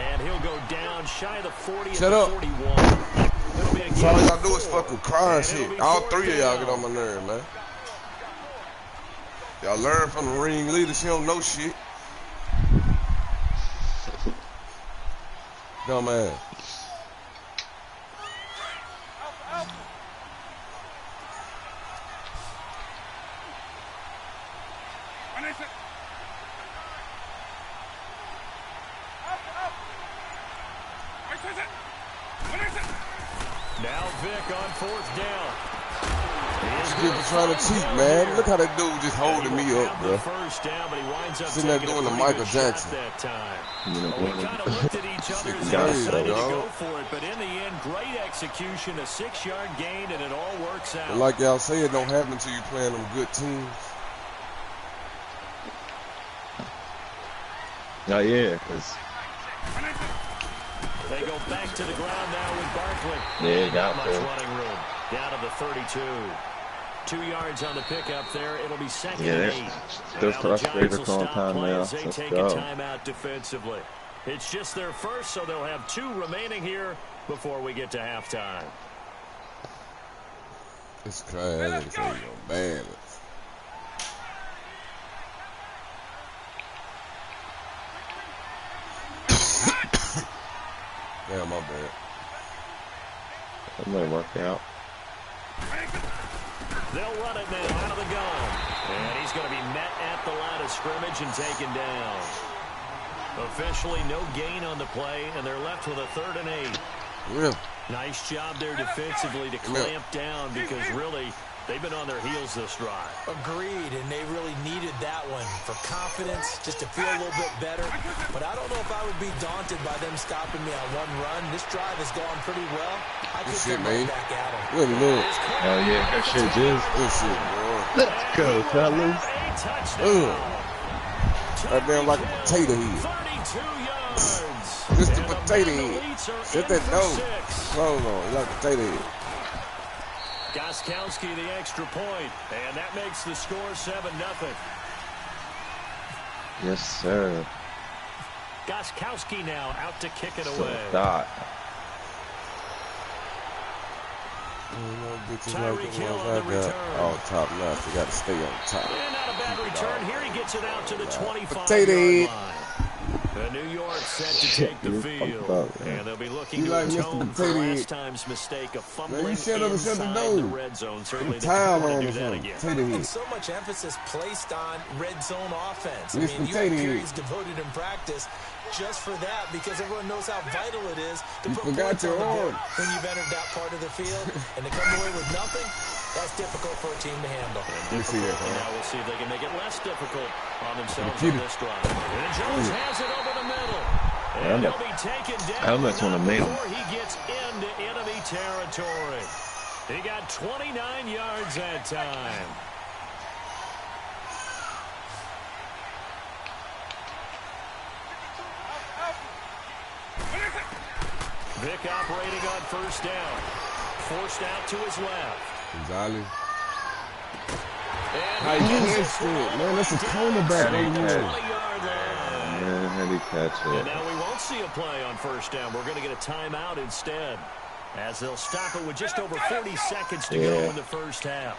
And he'll go down shy of the 40 Shut at up. the 41. It'll be a That's all gain y'all of do is 4. fucking cry and And it'll shit. be All 4th 3 of y'all down. get on my nerve, man. Y'all learn from the ring leader. She don't know shit. Dumb ass. Now Vic on 4th down. These people trying to cheat, man. Look how that dude just holding me up, bro. First down, but he winds up Sitting there taking doing a the pretty Michael good shot Jackson. that time. You know, We kind of looked at each other as they crazy, decided to dog. go for it, but in the end, great execution, a 6-yard gain, and it all works out. And like y'all say, it don't happen until you playing them good teams. Oh yeah, because They go back to the ground now with Barkley. yeah, got Not much to. running room. Down to the 32. 2 yards on the pickup there. It'll be 2nd Yeah, and they're 8. still Now the Giants frustrated will calling stop time play now. as they Let's take go. a timeout defensively. It's just their first, so they'll have 2 remaining here before we get to halftime. It's crazy. I didn't say no balance. Damn, my bad. That might work out. They'll run it now out of the gun. And he's going to be met at the line of scrimmage and taken down. Officially no gain on the play, and they're left with a 3rd and 8. Yeah. Nice job there defensively to clamp down because really they've been on their heels this drive. Agreed, and they really needed that one for confidence, just to feel a little bit better. But I don't know if I would be daunted by them stopping me on one run. This drive has gone pretty well. I could shit, come man. right back at them. Good look. Hell yeah, good shit, Jiz. Good shit, boy. Let's go, fellas. Goddamn like a potato head. 32 yards. Just a And the potato head. Mandalites are Shut in that for door. 6. Close on. Like a potato head. Gostkowski the extra point, and that makes the score 7-0. Yes, sir. Gostkowski now out to kick it So away. dot. Tyreek Hill on the return. Oh, top left. You got to stay on top. And not a bad return. Here he gets it out to the 25-yard Potato. line. New York set to take the field, and they'll be looking to like atone Mr. for Potato last Head. time's mistake of Man, fumbling you shut up and shut the inside door. the red zone. Certainly they Tile don't on want or to do that something. again. Potato And head. so much emphasis placed on red zone offense. I This mean, you potato have head. periods devoted in practice just for that because everyone knows how vital it is to You put forgot points on your the board arm. when you've entered that part of the field. And to come away with nothing, that's difficult for a team to handle. Let me see that, And man. now we'll see if they can make it less difficult on themselves Keep on it. this drive. And Jones has it over the middle. Yeah, And I'm he'll be taken down Helmet's one of them. before he gets into enemy territory. He got 29 yards that time. Vic operating on 1st down. Forced out to his left. Gonzalez. And How he you gets missed it it, man. That's a down cornerback to over the there. 20-yard line. Man, how do you catch And it? now we won't see a play on 1st down. We're going to get a timeout instead, as they'll stop it with just over 40 seconds to go in the first half.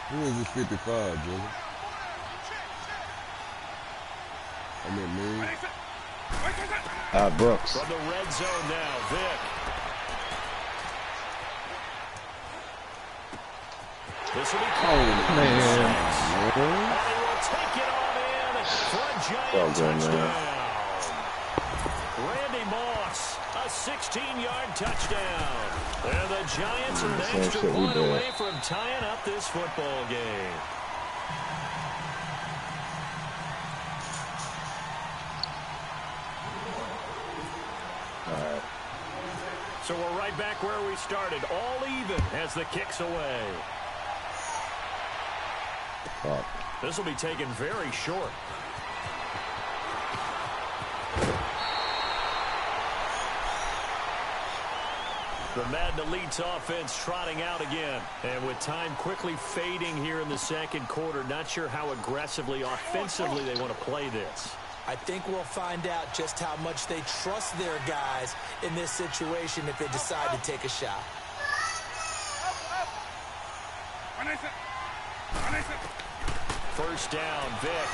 Who is this 55, brother? I mean, man. Brooks. From the red zone now, Vic. This will be man. And he will take it on in for a giant touchdown. Randy Moss, a 16-yard touchdown. And the Giants are an extra point away from tying up this football game. So we're right back where we started, all even as the kick's away. This will be taken very short. The Madden Elite's offense trotting out again. And with time quickly fading here in the second quarter, not sure how aggressively, offensively they want to play this. I think we'll find out just how much they trust their guys in this situation if they decide to take a shot. First down, Vic.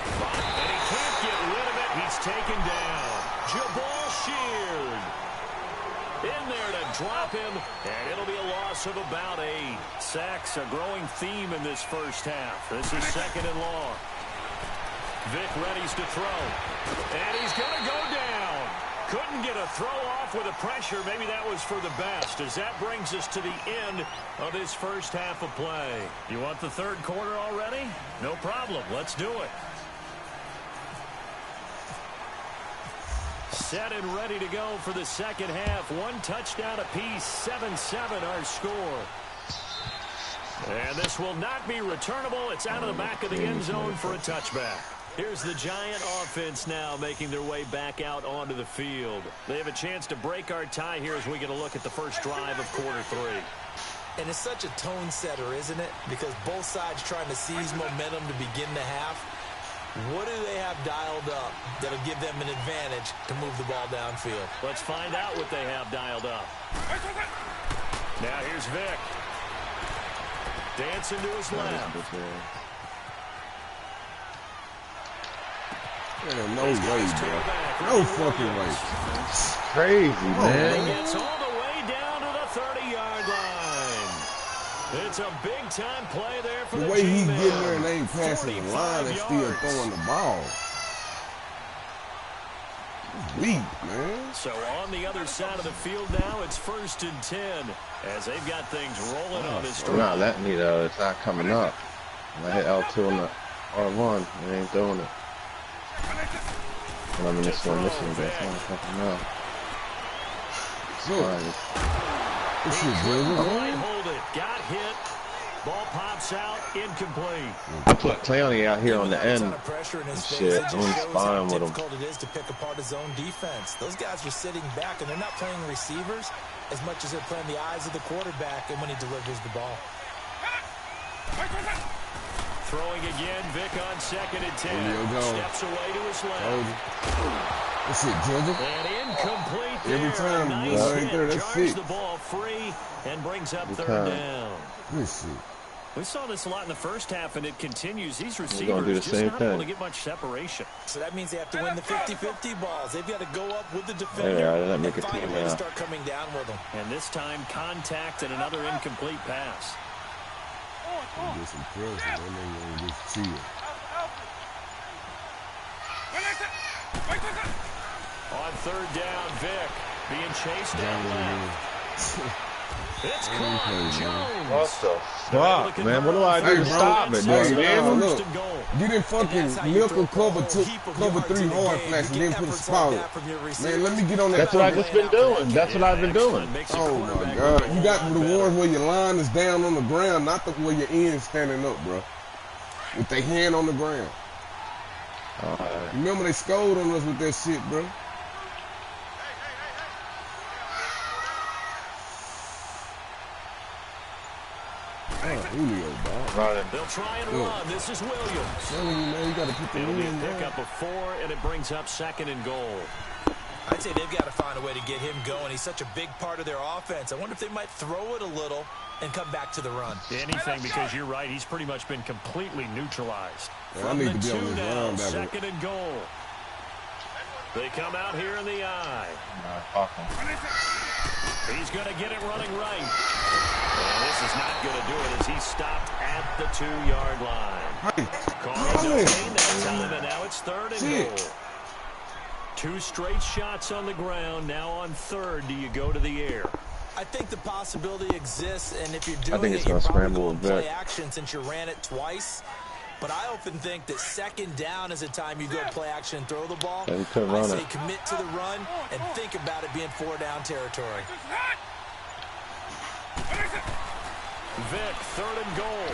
And he can't get rid of it. He's taken down. Jabal Sheard in there to drop him, and it'll be a loss of about 8. Sacks, a growing theme in this first half. This is second and long. Vic readies to throw, and he's going to go down. Couldn't get a throw off with the pressure. Maybe that was for the best, as that brings us to the end of this first half of play. You want the third quarter already? No problem. Let's do it. Set and ready to go for the second half. One touchdown apiece, 7-7 our score. And this will not be returnable. It's out of the back of the end zone for a touchback. Here's the Giant offense now making their way back out onto the field. They have a chance to break our tie here as we get a look at the first drive of quarter 3. And it's such a tone setter, isn't it? Because both sides trying to seize momentum to begin the half. What do they have dialed up that'll give them an advantage to move the ball downfield? Let's find out what they have dialed up. Now here's Vic. Dancing to his left. Man, no way, bro. No fucking way. Crazy, man. He gets all the way down to the 30-yard line. It's a big-time play there for the way he's G-Man. getting there and ain't passing the line and still throwing the ball. Weak, man. So on the other side of the field now, it's 1st and 10 as they've got things rolling on this drive. Not letting me though. It's not coming up. I hit L2 on the R1. It ain't doing it. And I mean, this one missing, but it's not fucking up. This shit good. Hold it. Got hit. Ball pops out. Incomplete. I put Clowney out here on the end. Shit, I'm spying with him. Difficult it is to pick apart his own defense. Those guys are sitting back, and they're not playing receivers as much as they're playing the eyes of the quarterback and when he delivers the ball. Throwing again, Vic on 2nd and 10. Steps away to his left. That's it, Georgia. And incomplete there. Every time, nice right there, that's Jars it. the ball free and brings up third down. Good shit. We saw this a lot in the first half, and it continues. These do receivers the just same not thing. able to get much separation. So that means they have to win the 50-50 balls. They've got to go up with the defender and find a way to start coming down with them. And this time, contact and another incomplete pass. Get some pressure, and then you just chill. On 3rd down, Vic being chased down left. It's caught. Jones. What the fuck, man? What do I do to stop it, Hey, dude? man, look. You didn't fucking milk a cover 3 hard flats and then put a spot. Man, let me get on that. That's what I've just been doing. That's what I've been doing. Oh, my God. You got the ones where your line is down on the ground, not the where your end is standing up, bro. With their hand on the ground. Remember they scolded on us with that shit, bro. Julio, dog. They'll try and run. This is Williams. Telling you, man, you got to put the It'll be a in, pickup of 4, and it brings up 2nd and goal. I'd say they've got to find a way to get him going. He's such a big part of their offense. I wonder if they might throw it a little and come back to the run. Anything, because you're right. He's pretty much been completely neutralized. Yeah, I need to be on this now, linebacker. 2nd and goal. They come out here in the eye. He's going to get it running right. And this is not going to do it as he's stopped at the 2-yard line. Caught no gain that time, and now it's 3rd and goal. 2 straight shots on the ground. Now on 3rd, do you go to the air? I think the possibility exists, and if you're doing think it's it, you're gonna probably scramble going a to play bit. action since you ran it twice. But I often think that 2nd down is a time you go play action and throw the ball. Yeah, I say commit to the run and think about it being 4-down territory. Vic, 3rd and goal.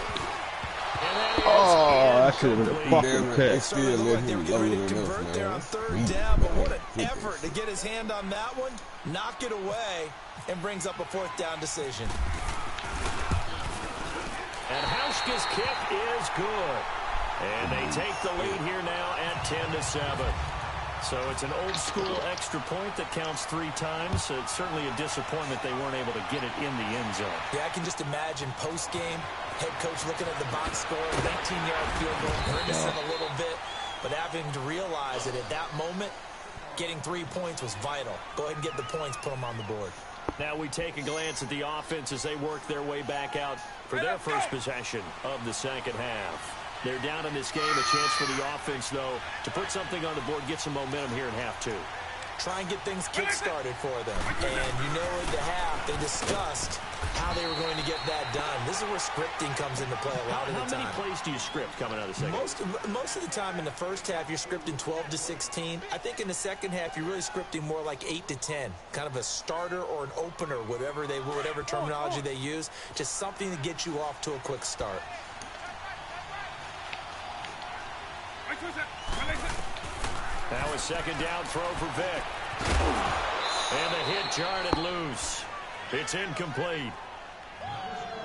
And that is that should have been a fucking They pick. still Looked let like they were him getting lower ready to than convert us, there man. on 3rd down, but what an effort to get his hand on that one, knock it away, and brings up a 4th down decision. And Hauschka's kick is good. And they take the lead here now at 10-7. So it's an old-school extra point that counts 3 times. So it's certainly a disappointment they weren't able to get it in the end zone. Yeah, I can just imagine post-game, head coach looking at the box score, 19-yard field goal, grimacing a little bit, but having to realize that at that moment, getting 3 points was vital. Go ahead and get the points, put them on the board. Now we take a glance at the offense as they work their way back out for their first possession of the second half. They're down in this game. A chance for the offense, though, to put something on the board, get some momentum here in half 2. Try and get things kick-started for them. And you know at the half, they discussed how they were going to get that done. This is where scripting comes into play a lot of the time. How many plays do you script coming out of the second? Most of the time in the first half, you're scripting 12 to 16. I think in the second half, you're really scripting more like 8 to 10. Kind of a starter or an opener, whatever terminology they use. Just something to get you off to a quick start. Now a 2nd down throw for Vic. And the hit jarred it loose. It's incomplete.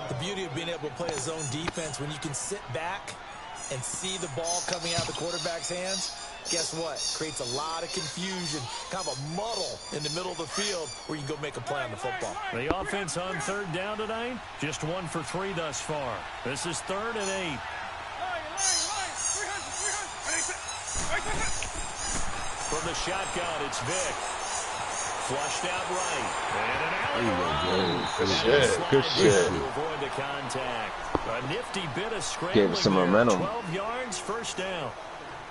The beauty of being able to play a zone defense when you can sit back and see the ball coming out of the quarterback's hands, guess what? Creates a lot of confusion, kind of a muddle in the middle of the field where you can go make a play on the football. The offense on 3rd down tonight, just 1 for 3 thus far. This is 3rd and 8. From the shotgun, it's Vic. Flushed out right. And an alley. Good shit. Good shit. To avoid the contact. A nifty bit of scrambling. Gave some there. momentum. 12 yards, 1st down.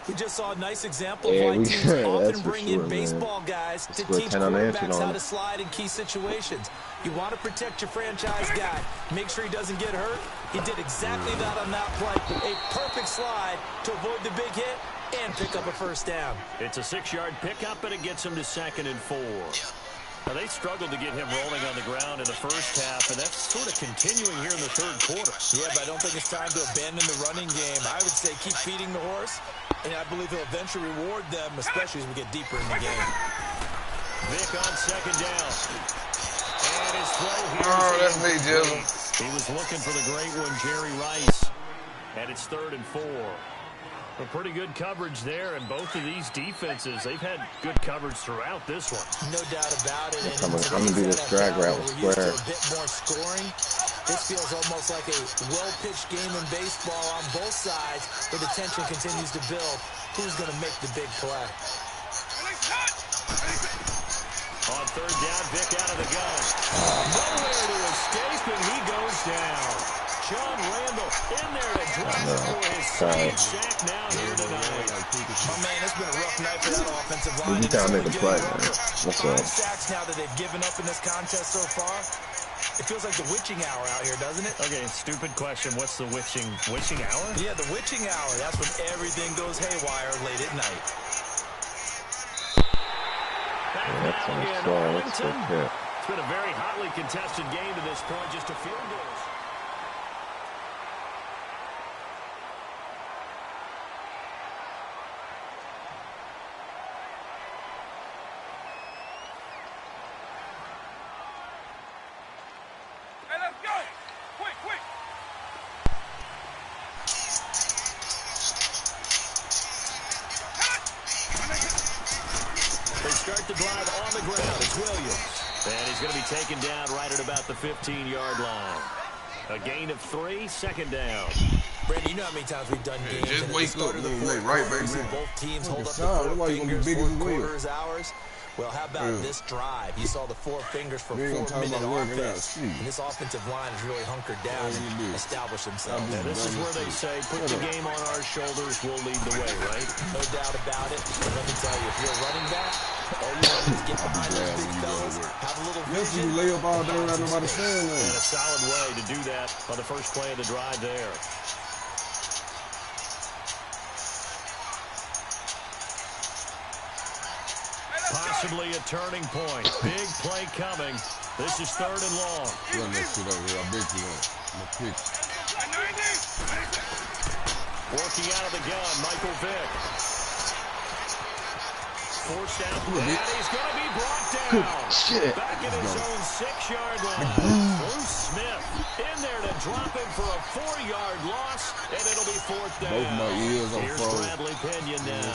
We just saw a nice example of why teams often bring in baseball guys to teach quarterbacks how to slide in key situations. You want to protect your franchise guy. Make sure he doesn't get hurt. He did exactly that on that play. A perfect slide to avoid the big hit and pick up a 1st down. It's a 6-yard pickup, and it gets him to 2nd and 4. Now, they struggled to get him rolling on the ground in the first half, and that's sort of continuing here in the 3rd quarter. Yeah, but I don't think it's time to abandon the running game. I would say keep feeding the horse, and I believe he'll eventually reward them, especially as we get deeper in the game. Vic on 2nd down. And his throw here. Oh, that's me, Jim. He was looking for the great one, Jerry Rice. And it's 3rd and 4. A pretty good coverage there, and both of these defenses, they've had good coverage throughout this one. No doubt about it. I'm going to do this drag route with Square. A bit more scoring. This feels almost like a well-pitched game in baseball on both sides, where the tension continues to build. Who's going to make the big play? On 3rd down, Vic out of the gun. Nowhere to escape, and he goes down. John Randall in there to drop it for his 2nd sack now here tonight. My man, it's been a rough night for that offensive line. You gotta make a play, man. What's 5 up? sacks now that they've given up in this contest so far. It feels like the witching hour out here, doesn't it? Okay, stupid question. What's the witching hour? Yeah, the witching hour. That's when everything goes haywire late at night. That's so good. It's been a very hotly contested game to this point, just a field goals. Hey, let's go! Quick, quick! They start the drive on the ground. It's Williams. And he's going to be taken down right at about the 15-yard line. A gain of 3, 2nd down. Brandon, you know how many times we've done games just and wake up, right, baby. Both teams hold up That's the why you gonna be big as fourth well. quarter is ours. Well, how about this drive? You saw the four fingers for 4-minute offense. And this offensive line is really hunkered down and established themselves. And this is where they say, put the game on our shoulders, we'll lead the way, right? No doubt about it. But let me tell you, if you're a running back, all you want to do is get behind those big fellas, have a little vision. You lay up all day without nobody saying And that. a solid way to do that on the first play of the drive there. Possibly a turning point. Big play coming. This is 3rd and long. Run that shit over here. I bet you won't. I'm gonna pick. Working out of the gun, Michael Vick. Forced out, and he's going to be brought down. Shit. Back at his own 6-yard line. Bruce Smith in there to drop him for a 4-yard loss, and it'll be 4th down. Both my ears on Here's froze. Bradley Pinion now.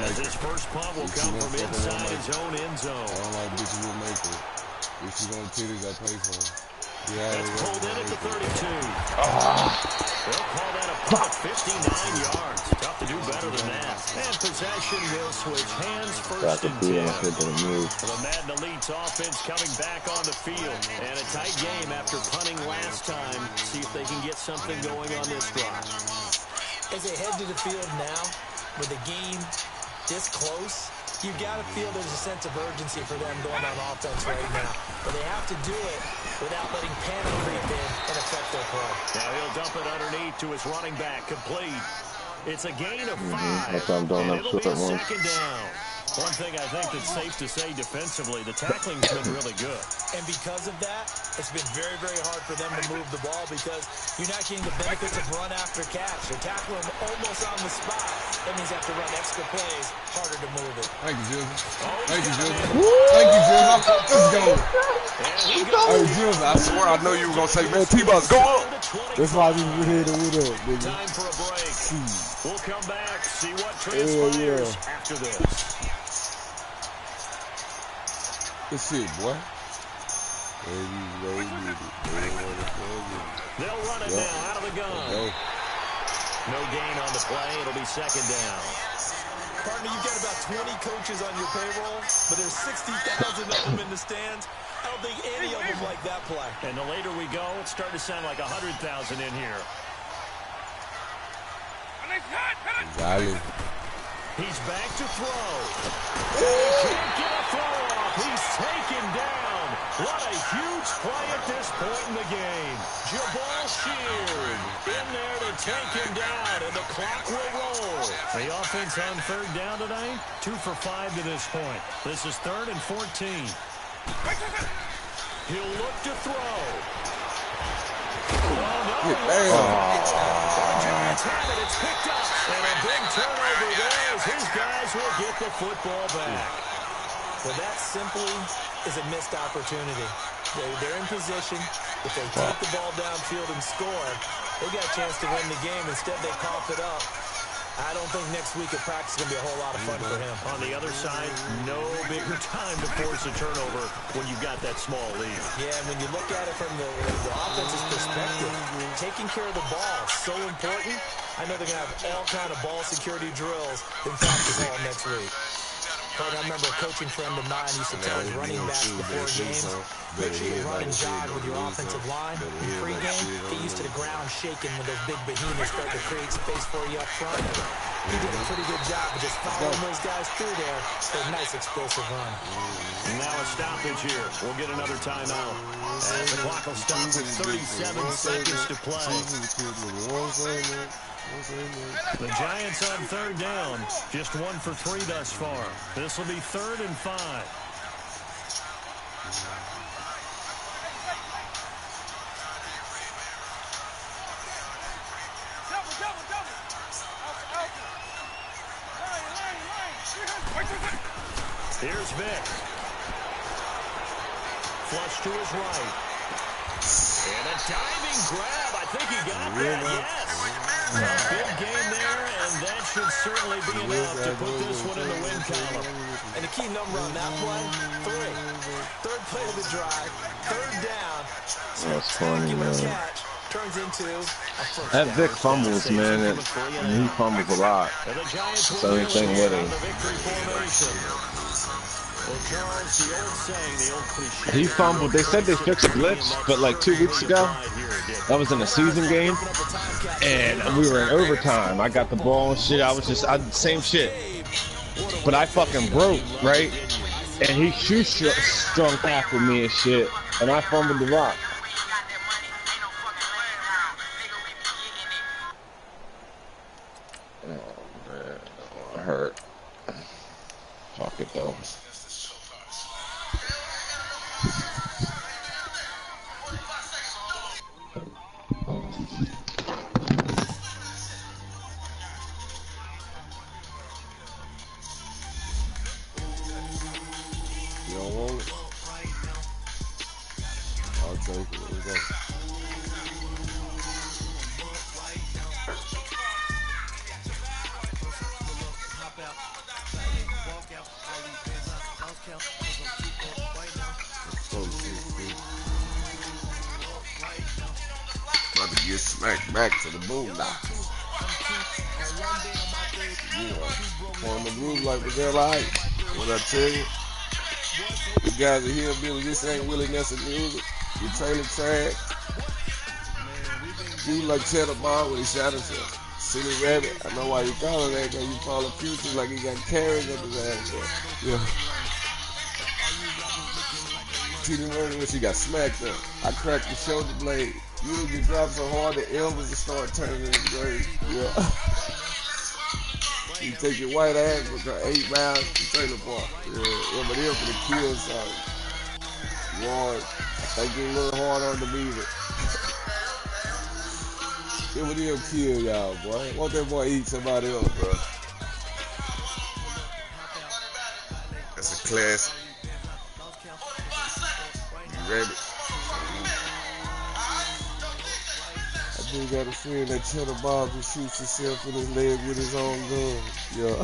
As his first punt will come from inside his own end zone. I don't like bitches will make it. If she's on titties, I pay for them. That's pulled in at the 32. They'll call that a punt, 59 yards. Tough to do better than that. And possession will switch hands first and 10. The Madden Elite's offense coming back on the field. And a tight game after punting last time. See if they can get something going on this drive. As they head to the field now, with the game this close, you got to feel there's a sense of urgency for them going on offense right now. But they have to do it without letting panic creep in and affect their play. Now he'll dump it underneath to his running back, complete. It's a gain of 5, and it'll be a 2nd down. One thing I think that's safe to say defensively, the tackling's been really good. And because of that, it's been very, very hard for them to move the ball because you're not getting the benefits of run after catch. They're tackling them almost on the spot. That means you have to run extra plays, harder to move it. Thank you, Jill. Thank you, Jill. Thank you, Jill. Let's go. Hey, Jill, I swear I know you were going to say, man, T-Boss, go up. That's why we were here to what up, baby. Time for a break. We'll come back, see what transpires after this. Good shit, boy. They'll run it now out of the gun. No gain on the play. It'll be 2nd down. Partner, you've got about 20 coaches on your payroll, but there's 60,000 of them in the stands. I don't think any of them like that play. And the later we go, it's starting to sound like 100,000 in here. He's back to throw. He can't get a throw off. He's taken down. What a huge play at this point in the game. Jabal Sheard in there to take him down, and the clock will roll. The offense on 3rd down tonight, 2 for 5 to this point. This is 3rd and 14. He'll look to throw. Oh, no. Giants have it. It's picked up. And a big turnover there as his guys will get the football back. Well, that simply is a missed opportunity. They're in position. If they take the ball downfield and score, they got a chance to win the game. Instead, they cough it up. I don't think next week at practice is going to be a whole lot of fun for him. On the other side, no bigger time to force a turnover when you've got that small lead. Yeah, and when you look at it from the offense's perspective, taking care of the ball is so important. I know they're going to have all kind of ball security drills in practice all next week. I remember a coaching friend of mine used to tell his running backs before games, make sure you run and jog with your offensive line. In pregame, get used to the ground shaking when those big behemoths start to create space for you up front. He did a pretty good job of just following those guys through there for a nice explosive run. Now a stoppage here. We'll get another timeout. As the clock will stop with 37 seconds to play. The Giants on 3rd down. Just 1 for 3 thus far. This will be 3rd and 5. Here's Vick. Flush to his right. And a diving grab. I think he got that. Yes. A big game there, and that should certainly be enough to put this one in the win column. And the key number on that play, 3. 3rd play of the drive, 3rd down. That's funny, man. Catch, turns into a first That down. Vic fumbles, man. He fumbles a lot. And the Giants That's will everything with him. the victory formation. Well, Charles, the old saying, the old cliche. He fumbled. They said they fixed the glitch, but like 2 weeks ago, that was in a season game, and we were in overtime. I got the ball and shit. Same shit. But I fucking broke, right? And he strung tackled me and shit, and I fumbled the rock. Oh man, I hurt. Fuck it though. You don't want it? I'll take it. Let's go. About to get smacked back to the boondocks. Yeah. On the groove like was that like? What I tell you? You guys are here, Billy. This ain't Willie Nelson music. You trailer track. You like Cheddar Ball when he shot himself. Silly Rabbit. I know why you call it that, because you call it future like he got carrots up his ass. Yeah. T.D. Murray when she got smacked up. I cracked the shoulder blade. You get dropped so hard that Elvis will start turning in the grave. Yeah. You take your white ass with her 8 miles to trailer park. Yeah, but he'll for the kill something. Lord, I think it's a little hard on the beaver. It would he'll kill y'all, boy. Won't that boy eat somebody else, bro? That's a classic. You ready? I do got a friend that Cheddar Bob who shoots himself in his leg with his own gun. Yeah.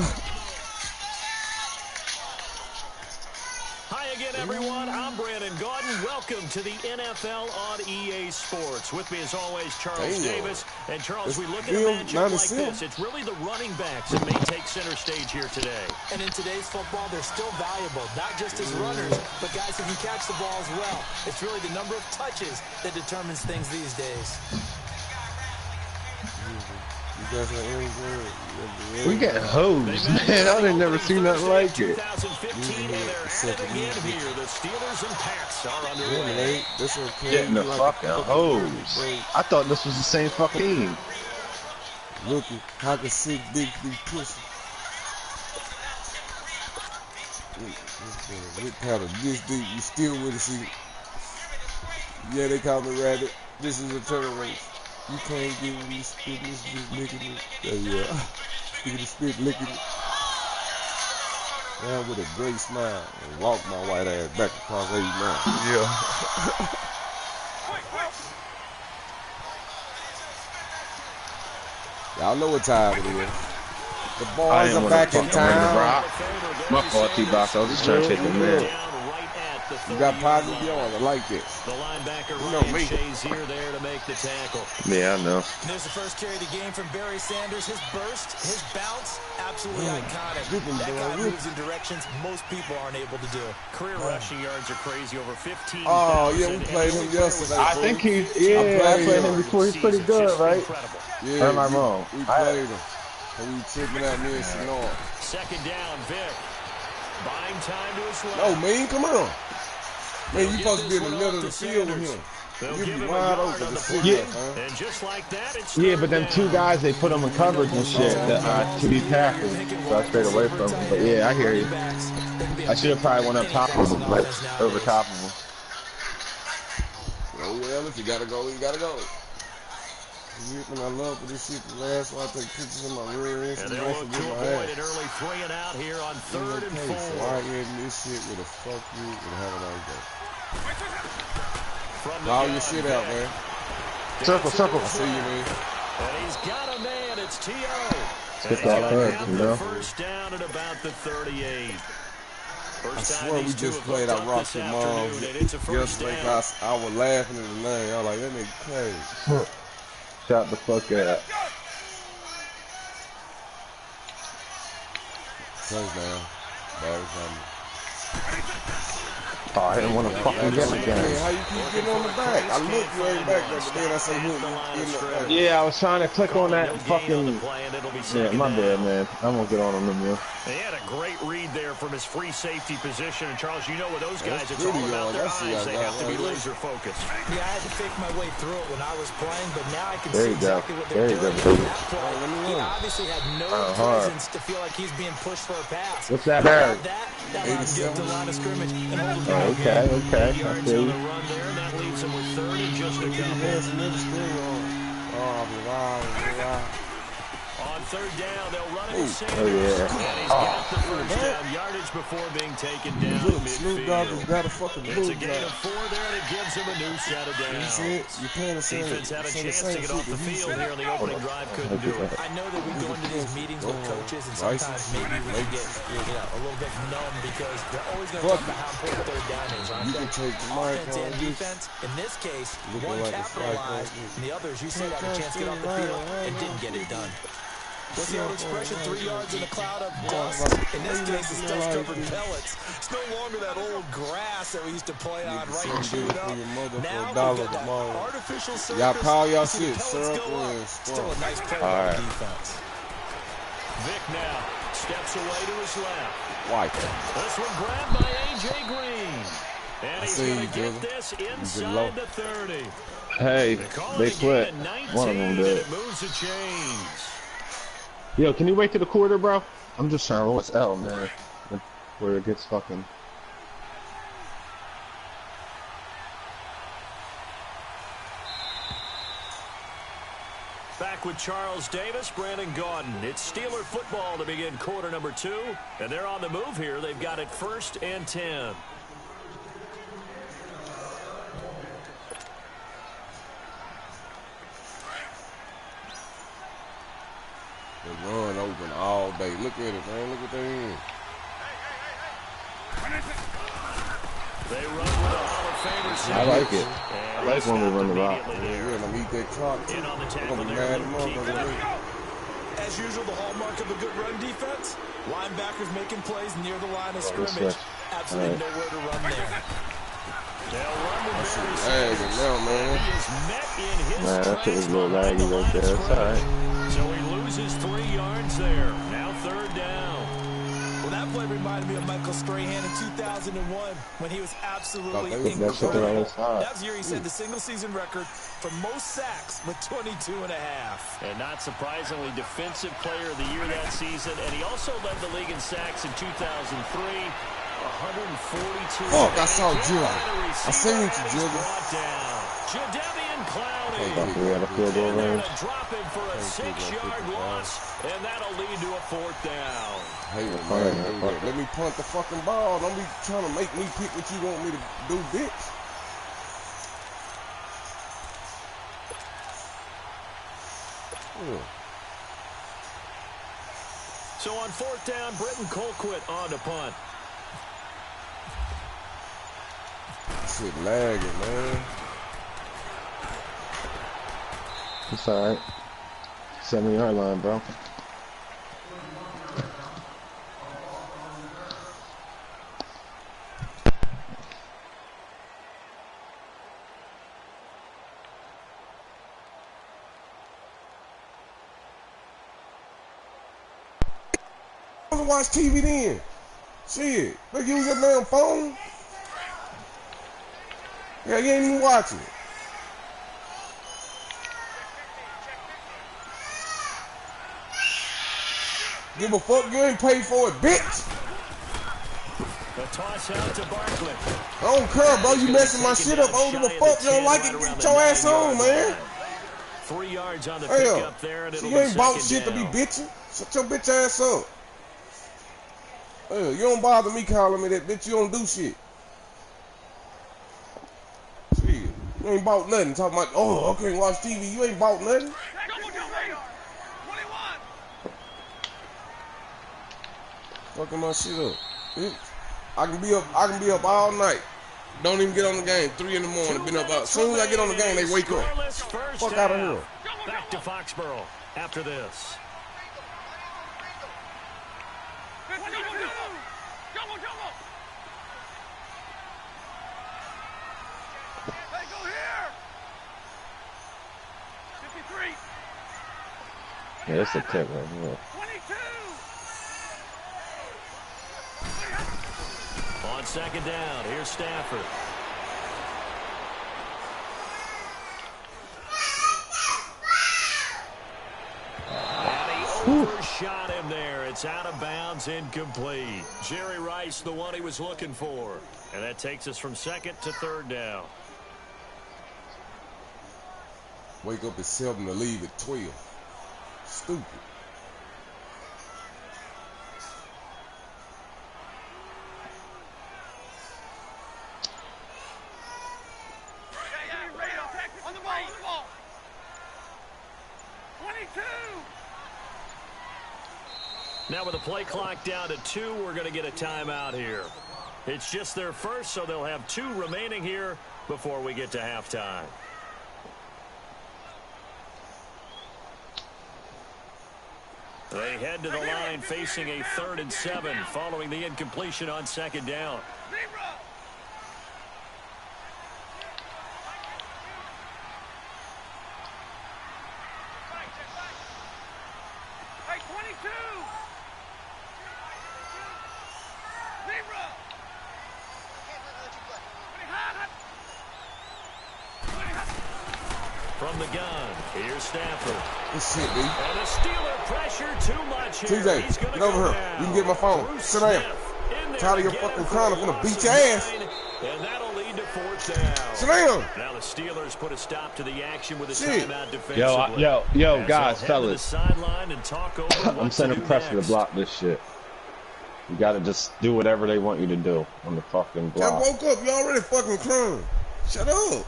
Hi again, everyone. I'm Brandon Gaudin. Welcome to the NFL on EA Sports. With me, as always, Charles Davis. And, Charles, we look at a matchup like this. It's really the running backs that may take center stage here today. And in today's football, they're still valuable, not just as runners, but guys who can catch the ball as well. It's really the number of touches that determines things these days. We get hosed, man. I didn't never seen nothing like it. 2015, and they're at it again here. The Steelers and Pats are underway. Getting the fucking hose. I thought this was the same fucking team. Look, how can 6 big pussy? Look how this deep. You still with it, yeah, they call me Rabbit. This is a turtle race. You can't get me spit this bitch licking it. Yeah. Speaking of spit licking it. Man, with a great smile and walk my white ass back across 89. Yeah. Y'all know what time it is. The boys are back in town. My fault, T-Box. I was just trying to take the man. You got positive yards. I like this. The linebacker you know Ryan Shazier there to make the tackle. Yeah, I know. And there's the first carry of the game from Barry Sanders. His burst, his bounce, absolutely iconic. That guy moves in directions most people aren't able to do. Career rushing yards are crazy, over 15. Oh, yeah, we played him yesterday. I think he's, I played him before. He's pretty good, right? Yeah, or am I wrong? We played him. And we tripping out me and Sonora. Second down, Vic. Buying time to his left. No, man, come on. Man, you supposed to be in the middle of the field with him. You be wide open to see up, and just like that, it's but them 2 guys, they put them in coverage and shit to be tackled. So I stayed away from them. But yeah, I hear you. I should have probably went up top of them, like over top of them. Oh, well, if you gotta go, you gotta go. And I love for this shit to last, so I take pictures of my rear end. And they'll look to avoid an early 3 and out here on 3rd and 4. So I end this shit with a fuck you and have a nice day. Call your shit out, man. Circle. I see you, man. And he's got a man. It's T.O. Get that first, you know. First down at about the 38. I swear we just played our rock your mom yesterday. I was laughing at the name. I was like, that nigga crazy. Shut the fuck up. Touchdown. Barry coming. Oh, I didn't want to fucking get it again. How you keep getting on the back? I looked you ain't back there, but then I say, yeah, I was trying to click on that fucking. Yeah, my bad, man. I'm gonna get on him no more. He had a great read there from his free safety position. And Charles, you know with those guys, it's all about their eyes. They have to be laser focused. Yeah, I had to fake my way through it when I was playing, but now I can there see exactly what they're doing. That play, he obviously had no presence to feel like he's being pushed for a pass. What's that, Barry? That allowed him to the line of scrimmage and hold him. Okay. I see. On the run there, and that leaves him with third and just a couple. On third down, they'll run it. Oh, yeah. And he's got the first down yardage before being taken down midfield. Got a fucking It's a gain of 4 there, and it gives him a new set of downs. Defense had a chance to get off the field here on the opening drive, couldn't do it. I know that we go into these meetings with coaches, and sometimes maybe we can get a little bit numb because they're always going to talk about how important third down is, aren't they? Offense and defense. In this case, one capitalized, and the others, you said, had a chance to get off the field and didn't get it done. What's the old expression? 3 yards in a cloud of dust. In this case, it's dust-covered pellets. It's no longer that old grass that we used to play on right and chew it up. Now we've got that artificial surface. Y'all call y'all shit, syrup. Still a nice play by the defense. Vic now steps away to his left. White. This one grabbed by A.J. Green. And he's going to get this inside the 30. Hey, they quit. One of them did. It moves the chains. Yo, can you wait to the quarter, bro? I'm just trying to what's L, man. Where it gets fucking. Back with Charles Davis, Brandon Gaudin. It's Steeler football to begin quarter number 2. And they're on the move here. They've got it 1st and 10. They run open all day. Look at it, man. Look at that in. They run with a Hall of Famer. I like it. I like when we run the rock. We're going to eat that clock. In on the tackle going to be there. mad As usual, the hallmark of a good run defense, linebackers making plays near the line of scrimmage. Absolutely nowhere to run there. They'll run with man. He is met in his Man, that shit was a little laggy right there. It's alright. So he loses 3 yards there. Now 3rd down. Well, that play reminded me of Michael Strahan in 2001 when he was absolutely incredible. That was the year he set the single-season record for most sacks with 22 and a half. And not surprisingly, defensive player of the year that season. And he also led the league in sacks in 2003. 142. Fuck, I saw Jill. I seen you, Jill. Jadeveon Clowney. We had a field goal range. Drop him for a 6-yard loss, and that'll lead to a 4th down. Hey, man, let me punt the fucking ball. Don't be trying to make me pick what you want me to do, bitch. Yeah. So on 4th down, Britton Colquitt on to punt. Shit lagging, man. It's alright. 7-yard line, bro. Watch TV then. Shit. They use your damn phone. Yeah, you ain't even watching it. Give a fuck, you ain't paid for it, bitch. The toss out to Barkley. I don't care, bro. You messing my shit up. I don't give a fuck. You don't like it, get your ass on, man. 3 yards on the pickup there, and so you ain't bought shit to be bitching. Shut your bitch ass up. You don't bother me calling me that, bitch. You don't do shit. Shit. You ain't bought nothing. Talking about, oh, I can't watch TV. You ain't bought nothing. Fucking my shit up, bitch. I can be up all night. Don't even get on the game. 3 in the morning. Been up. As soon as I get on the game, they wake up. Fuck out of here. Back to Foxborough after this. Yeah, that's a tip right here. On second down, here's Stafford. And he overshot him there. It's out of bounds, incomplete. Jerry Rice, the one he was looking for. And that takes us from second to third down. Wake up at 7 to leave at 12. Stupid. On the ball. 22. Now with the play clock down to 2, we're going to get a timeout here. It's just their first, so they'll have 2 remaining here before we get to halftime. They head to the line facing a 3rd and 7 following the incompletion on second down. Hey, 22. From the gun, here's Stafford. This shit, dude. And a Steeler pressure too much here. TJ, get over here. You can get my phone. Sit down. Tired of your fucking crown. I'm gonna beat your ass. And that'll lead to 4th down. Sit down. Now the Steelers put a stop to the action with a timeout defensively. Yo, guys, fellas. Sideline and talk over I'm sending pressure to block this shit. You gotta just do whatever they want you to do on the fucking block. I woke up. You already fucking crying. Shut up.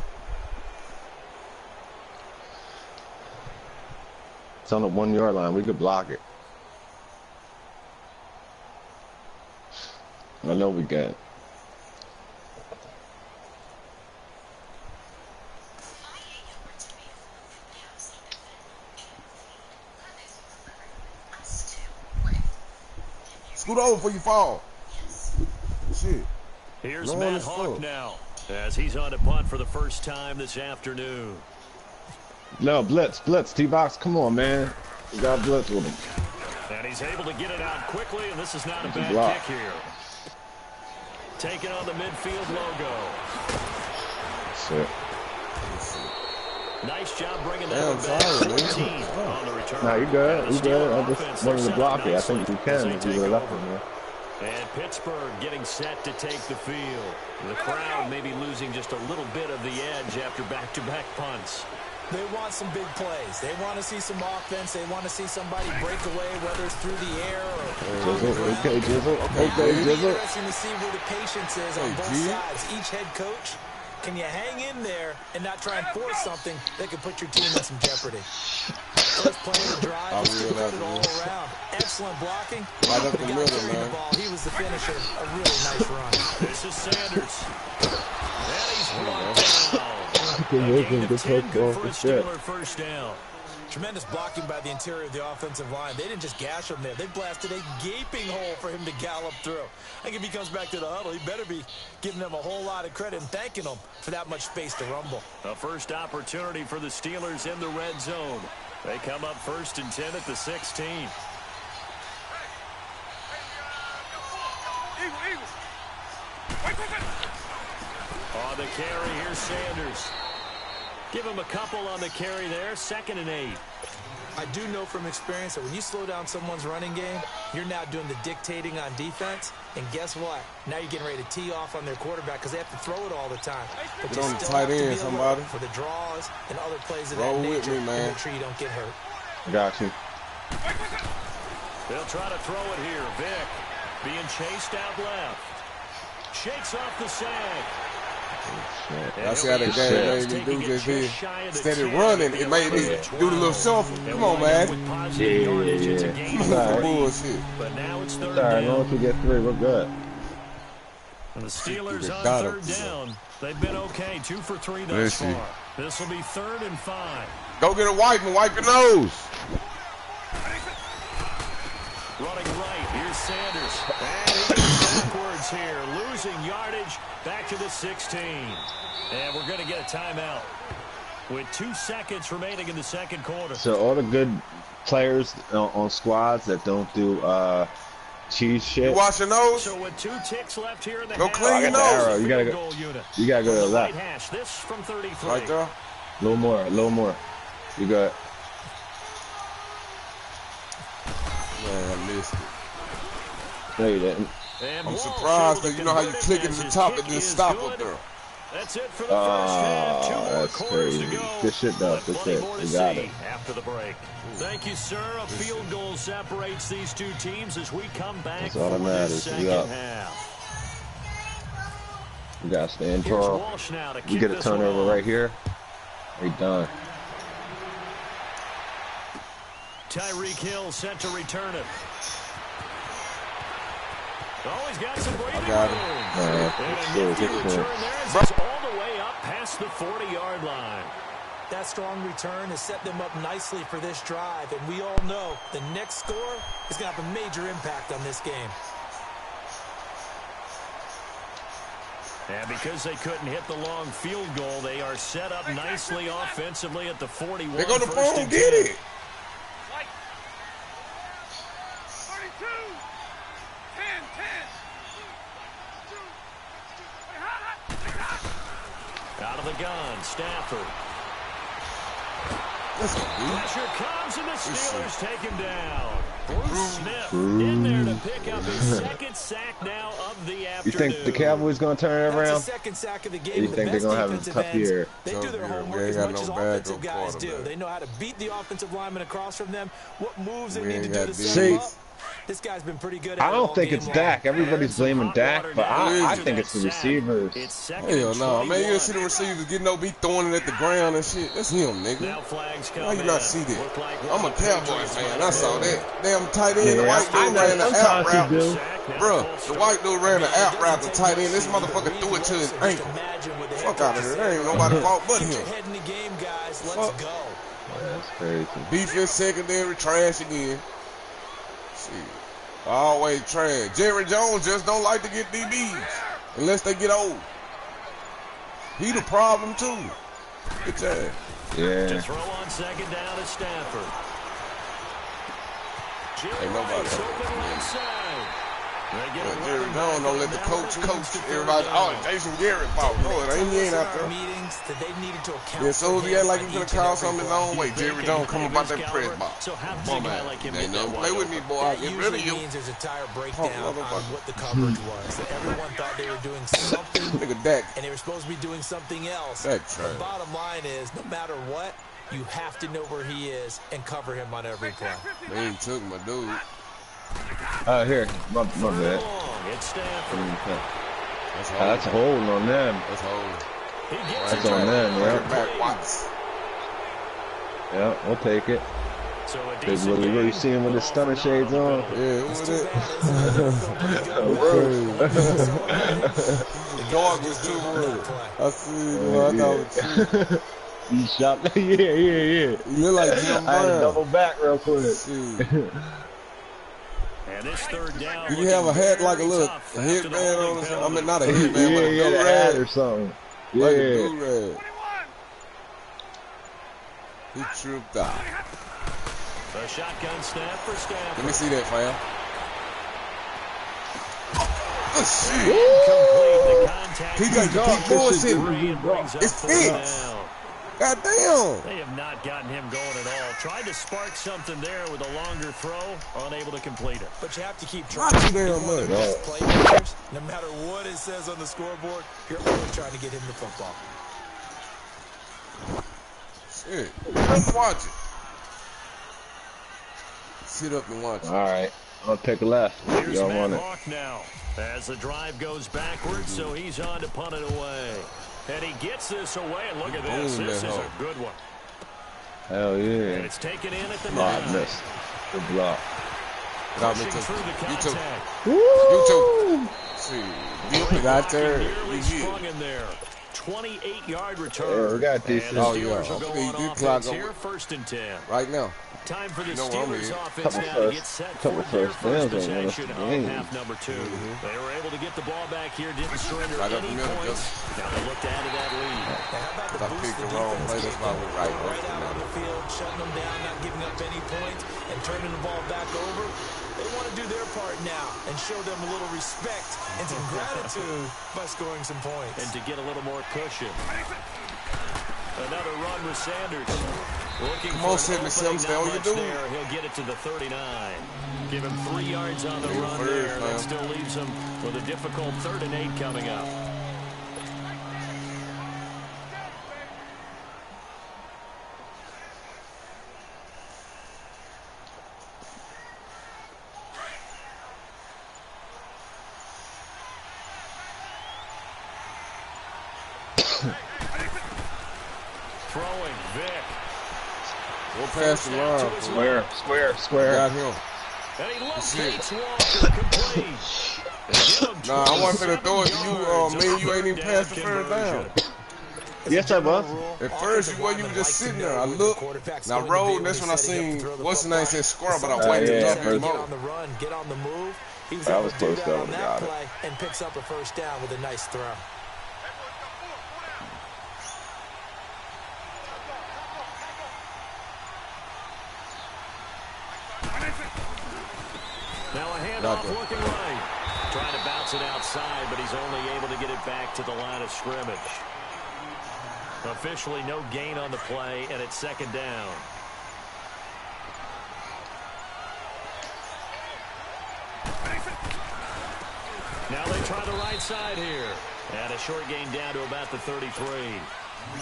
It's on the 1 yard line. We could block it. I know we can. Scoot over before you fall. Shit. Here's Matt Hawk now, as he's on to punt for the first time this afternoon. No, blitz, T-Box, come on, man. You got blitz with him. And he's able to get it out quickly, and this is not a bad kick here. Taking on the midfield logo. That's it. Nice job bringing that one back. 14 on the return. No, you good. You good. I just wanted to block it. I think you can if you would have left him there. And Pittsburgh getting set to take the field. The crowd maybe losing just a little bit of the edge after back-to-back punts. They want some big plays. They want to see some offense. They want to see somebody break away, whether it's through the air or... Okay, Jizzle. Interesting to see where the patience is on both sides. Each head coach, can you hang in there and not try and force something that could put your team in some jeopardy? First play of the drive, he's put it all around. Excellent blocking. Right up the middle, man. He was the finisher. A really nice run. This is Sanders. And he's brought down. Good for a Steeler first down. Tremendous blocking by the interior of the offensive line. They didn't just gash him there. They blasted a gaping hole for him to gallop through. I think if he comes back to the huddle, he better be giving them a whole lot of credit and thanking them for that much space to rumble. A first opportunity for the Steelers in the red zone. They come up 1st and 10 at the 16. On the carry, here's Sanders. Give him a couple on the carry there. 2nd and 8. I do know from experience that when you slow down someone's running game, you're now doing the dictating on defense. And guess what? Now you're getting ready to tee off on their quarterback because they have to throw it all the time. But get on the tight end, somebody. For the draws and other plays of Roll that nature, with me, man. make sure you don't get hurt. Got you. They'll try to throw it here. Vick being chased out left. Shakes off the sack. I see how the game made me do just here. Instead of running, it made me do the little shuffle. Come on, man. Yeah. Bullshit. But now it's 3rd Sorry, as down. long as we get 3, we're good. And the Steelers on third down. They've been okay, 2 for 3 thus far. This will be 3rd and 5. Go get a wipe and wipe your nose. Running right, here's Sanders. And he goes backwards here, losing yardage back to the 16. And we're going to get a timeout with 2 seconds remaining in the second quarter. So all the good players on squads that don't do cheese shit. You wash your nose? So with 2 ticks left here in the go clean your nose. You gotta go to the left. Hash, this from 33. Right there. A little more. You got. Man, I missed it. No, you didn't. I'm surprised that you know how you click it at the top and then stop up there. That's it for the first half. 2 more quarters to go. Good shit, though. Good shit. You got it. After the break. Thank you, sir. A field goal separates these 2 teams as we come back. That's all that matters. Second half. You gotta stand tall. You get a turnover right here. They done. Tyreek Hill set to return it. Oh, he's got some breathing room. And a nifty return there as he's all the way up past the 40-yard line. That strong return has set them up nicely for this drive, and we all know the next score is going to have a major impact on this game. And because they couldn't hit the long field goal, they are set up nicely offensively at the 41. They're going to boom, get it. 32, 10. Out of the gun, Stafford. Pressure comes and the Steelers take him down. Bruce Smith in there to pick up his second sack now of the afternoon. You think the Cowboys going to turn it around? That's the second sack of the game. You think they're going to have a tough year? They do their homework as much as offensive guys do. They know how to beat the offensive lineman across from them, what moves they need to do to set them up. This guy's been pretty good at I don't think it's Dak. Everybody's blaming Dak, but I think it's the receivers. Hell no, man. You didn't see the receivers getting be throwing it at the ground and shit. That's him, nigga. How you not see that? I'm a Cowboys fan. I saw that. Damn tight end, the white dude ran the out route. Bruh, the white dude ran the out route to tight end. This motherfucker threw it to his ankle. Fuck out of here. There ain't nobody fault but him. Let's go. That's crazy. Defense secondary trash again. Always trash. Jerry Jones just don't like to get DBs unless they get old. He the problem too. Good job. Yeah. To throw on second down is Stafford. Ain't nobody. Jerry Jones don't let the coach. Everybody, oh, Jason Garrett fault. No, it ain't. He ain't out there. Yeah, so he act like he's gonna call something his own way. Jerry Jones come about that press box. Bum ass. Ain't nothing play with me, boy. I get rid of you. There's a tire breakdown on what the coverage was. Everyone thought they were doing something. Nigga Dak. And they were supposed to be doing something else. The bottom line is, no matter what, you have to know where he is and cover him on every play. Man, he took my dude. Here, my bad. That's holding on them. That's holding. That's on them, yeah. Back Watts. Yeah, we'll take it. Big Willie, you see him with his stunner shades on? Yeah, who was it? The dog was too good. I see. I know. You shot. Yeah. You look like Jim Brown. I had to double back real quick. And this third down. Did he have a hat like a little headband on or something? I mean, not a headband, but a do-rag or something. Yeah. Like a do-rag. He tripped out. A shotgun snap for Stafford. Let me see that, fam. Oh, shit. He got bullshit. It's fixed. God damn. They have not gotten him going at all. Tried to spark something there with a longer throw, unable to complete it. But you have to keep trying. No matter what it says on the scoreboard, you're always trying to get him the football. Shit. Let's watch it. Sit up and watch it. All right. I'll take a left. Y'all want it. Now, as the drive goes backwards, so he's on to punt it away. And he gets this away, and look at this. This is a good one. Hell yeah. And it's taken in at the block. Missed. Good block. Pushing through the contact. You too. See, you got there. Nearly sprung in there. 28-yard return. Yeah, we got these. And the Steelers will go on offense here, 1st and 10. Right now. Time for the Steelers offense now to get set couple for their first first downs possession of game. half number 2. They were able to get the ball back here, didn't surrender Right up any the middle, points. Now they look to add to that lead. How about the I boost picked the the wrong defense play. That's why we're right. right out on the field, shutting them down, not giving up any points, and turning the ball back over. They want to do their part now and show them a little respect and some gratitude by scoring some points. And to get a little more cushion. Another run with Sanders. Looking Come on, for an opening, stay on not your much dude. there. He'll get it to the 39. Give him 3 yards on the run there. That still leaves him with a difficult 3rd and 8 coming up. Throwing, Vic. Go past the line. Square. Got him. And he locates Walker, complete. Nah, I wasn't finna throw it to you. Man, you ain't even passed the 3rd down. Yes, I was. At first, you wasn't even just sitting there. I looked, and I rolled, and that's when I seen, what's the name, said square, but I waited yeah, up his Get motor. on the run, get on the move. He was I able was to do close that to on it, that got it. play and picks up a 1st down with a nice throw. Now a handoff looking right. Trying to bounce it outside, but he's only able to get it back to the line of scrimmage. Officially no gain on the play, and it's 2nd down. Now they try the right side here. And a short gain down to about the 33.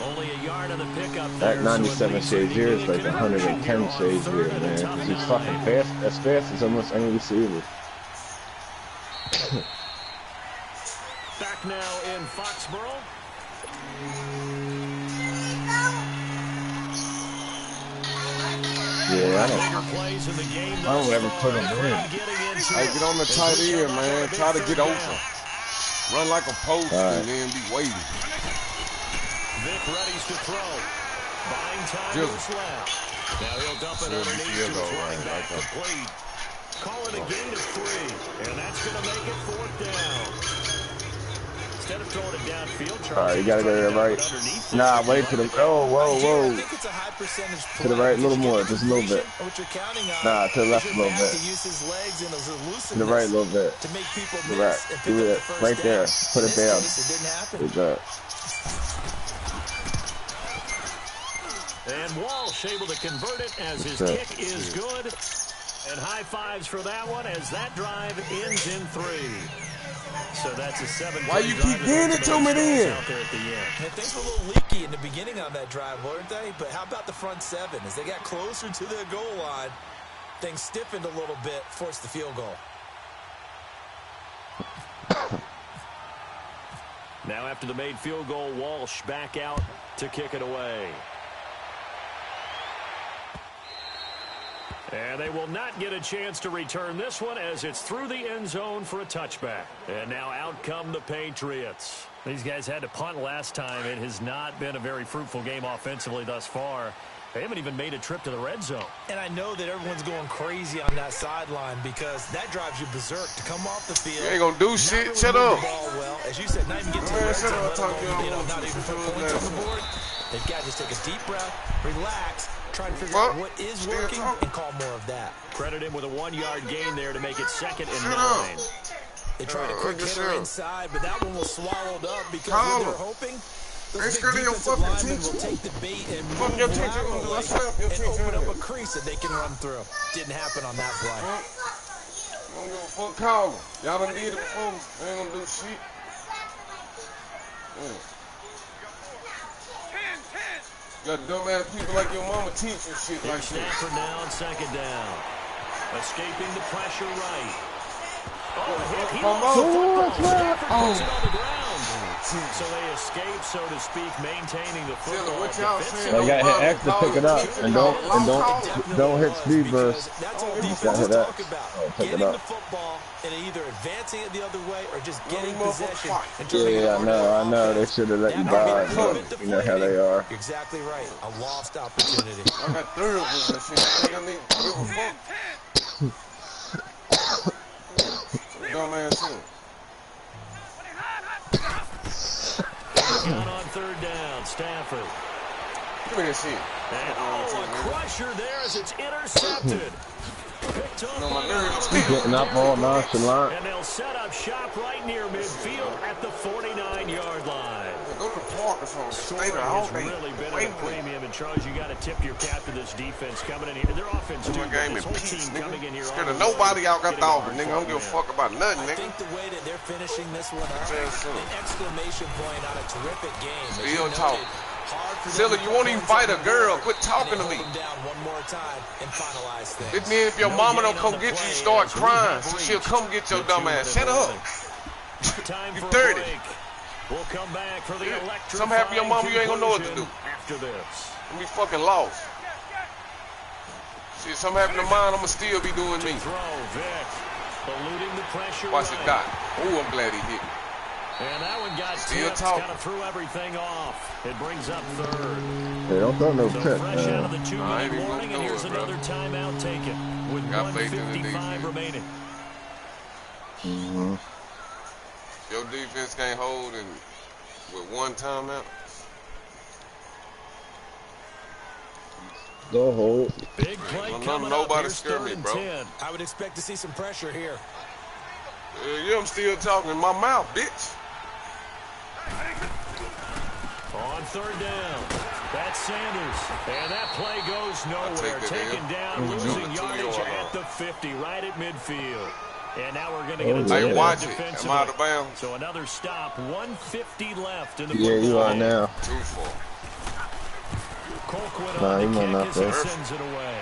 Only a yard on the pickup there. That 97 shades here is like 110 shades here, man. He's fucking fast. As fast as almost any receiver. Back now in Foxborough. Yeah, I don't ever put him in. Hey, get on the tight end, man. Try to get open. Run like a post and then be waiting. Vic readies to throw. Buying time is left. Now he'll dump it underneath to his running back complete. Call it a gain of 3. And that's going to make it 4th down. Instead of throwing it downfield, Charles, you gotta go to the right. Nah, wait to the. Oh, whoa. I think it's a high percentage To the right a little more, just a little bit. What you're counting on Nah, to the left a little bit. to use his legs and his To the right a little bit. to make people To the miss right. and pick Do up it. the first Right down. there. Put In it this down. case, it didn't happen. Good job. And Walsh able to convert it as his kick is good. And high fives for that one as that drive ends in 3. So that's a 7. Why you keep getting it to me then? Out there at the end. And things were a little leaky in the beginning on that drive, weren't they? But how about the front 7? As they got closer to their goal line, things stiffened a little bit, forced the field goal. Now after the made field goal, Walsh back out to kick it away. And they will not get a chance to return this one as it's through the end zone for a touchback. And now out come the Patriots. These guys had to punt last time. It has not been a very fruitful game offensively thus far. They haven't even made a trip to the red zone. And I know that everyone's going crazy on that sideline because that drives you berserk to come off the field. You ain't gonna do shit. Really Shut up. Well, as you said, not even get to the red zone, not even put points on the board. They've got to just take a deep breath, relax, try to figure out what is working, and call more of that. Credit him with a 1-yard gain there to make it 2nd and 9. They tried a quick hitter inside, but that one was swallowed up because they're hoping those big defensive linemen will take the bait and move laterally and open up a crease that they can run through. Didn't happen on that play. I don't give a fuck, call them. Y'all done did it before. They ain't gonna do shit. Got dumbass people like your mama teaching shit like that. Stafford now on 2nd down. Escaping the pressure right. Oh, a hit. He lost the football. Stafford puts it on the ground. So they escape, so to speak, maintaining the football. What y'all saying? They got to hit X to pick it up, and don't hit speed burst. That's all defense Hit talk X. about. Oh, pick Getting it up. the football and either advancing it the other way or just getting possession. And Yeah, I know. They should have let you buy it, but you know how they are. You're exactly right. A lost opportunity. I got third with that shit. I think I need to give a fuck. Dumb ass shit. Got on third down, Stafford. Give me this shit. And a crusher there as it's intercepted. Picked up No, my by nerves Allen. Getting up all nonchalant. And they'll set up shop right near midfield at the 49-yard line. Go to the park or something. Stay there Scoring all has day. really been at a premium. And Charles, you got to tip your cap to this defense coming in here. Their offense, too, One but game this in whole peace, team coming in here. nigga. Scared of nobody out got the getting offer, nigga. I don't give a fuck about nothing, I nigga. think the way that they're finishing this one up, Yes, sir. an exclamation point on a terrific game. As Still you talking. noted, hard for them Silly, to you put won't even points fight on a the girl. board, Quit talking and to they me. hold them down one more time and finalize things. It means if your mama don't come get you, you start crying. So she'll come get your dumb ass. Shut up. Time You for a 30. break. We'll come back for the electrifying Something happen to your mama, you ain't gonna know what to do. conclusion after this. I'm be fucking lost. Shit, something happen to mine, I'ma still be doing me. Throw, Vic, eluding the pressure. Watch the right. dot. Ooh, I'm glad he hit me. And that one got Still tipped, talking. kind of threw everything off. It brings up third. They don't throw no So pick, fresh out of the man. 2-minute I ain't even warning, gonna and do here's it, bro. another timeout taken with Got faith in the 1:55 defense. remaining. Your defense can't hold and with one timeout. Go hold. Big play Don't coming nobody up. Here's scare me, 3rd and bro. 10. I would expect to see some pressure here. Yeah, I'm still talking in my mouth, bitch. On 3rd down, that's Sanders. And that play goes nowhere. that Taken L. down, Ooh, losing no, the yardage 2-yard at line. the 50, right at midfield. And now we're going to get a Hey, timeout watch it. Am I defensively. out of bounds? So another stop, 1:50 left in the Yeah, football you are game. now. Too far. Colquitt Nah, on he the might not kick as he be. sends it away.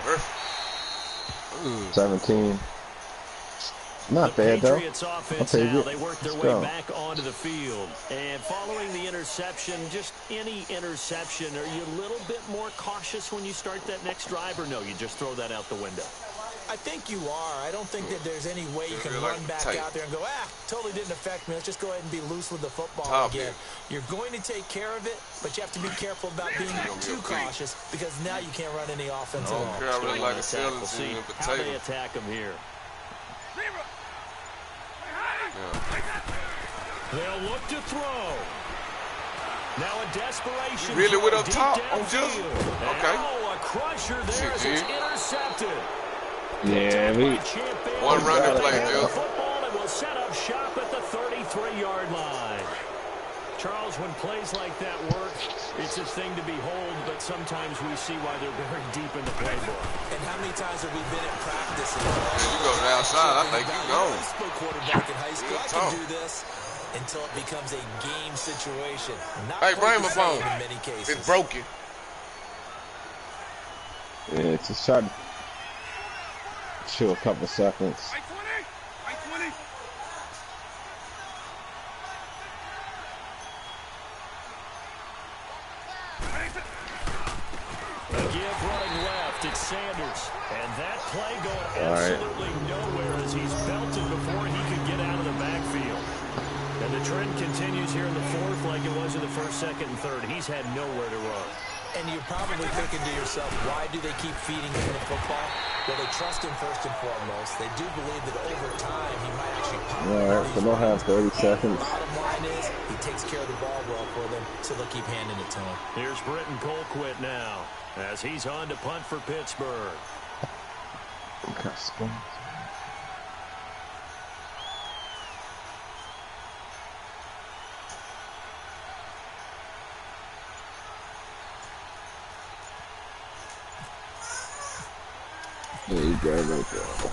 17. Not The bad, though. Patriots offense I'll take now, it. they work their Let's way go. back onto the field. And following the interception, just any interception, are you a little bit more cautious when you start that next drive, or no, you just throw that out the window? I think you are. I don't think that there's any way you can Feel run like back tight. out there and go, totally didn't affect me. Let's just go ahead and be loose with the football Top again. end. You're going to take care of it, but you have to be careful about being too cautious because now you can't run any offense I at don't all. care. I really like a Attack. ceiling We'll see and how they potato. attack them here. Yeah. They'll look to throw. Now a desperation. You really throw with up deep top on downfield. Jizzle? And, Okay. oh, a crusher there as it's intercepted. Yeah, One running play, Jill. Football and will set up shop at the 33-yard line. Charles, when plays like that work, it's a thing to behold, but sometimes we see why they're very deep in the playbook. And how many times have we been at practice? You go to the outside, I think you gone. I spoke quarterback in high school. I Talk. can do this until it becomes a game situation. Not Hey, quite bring the my phone. same in many cases. It's broken. Yeah, just try to chill a couple seconds. A give running left, it's Sanders. And that play going All right. absolutely nowhere as he's belted before he could get out of the backfield. And the trend continues here in the fourth like it was in the first, second, and third. He's had nowhere to run. And you're probably thinking to yourself, why do they keep feeding him the football? Well, they trust him first and foremost. They do believe that over time he might actually pop. All right, so they'll have 30 seconds. Bottom line is he takes care of the ball well for them, so they'll keep handing it to him. Here's Britton Colquitt now as he's on to punt for Pittsburgh. There you go, right there.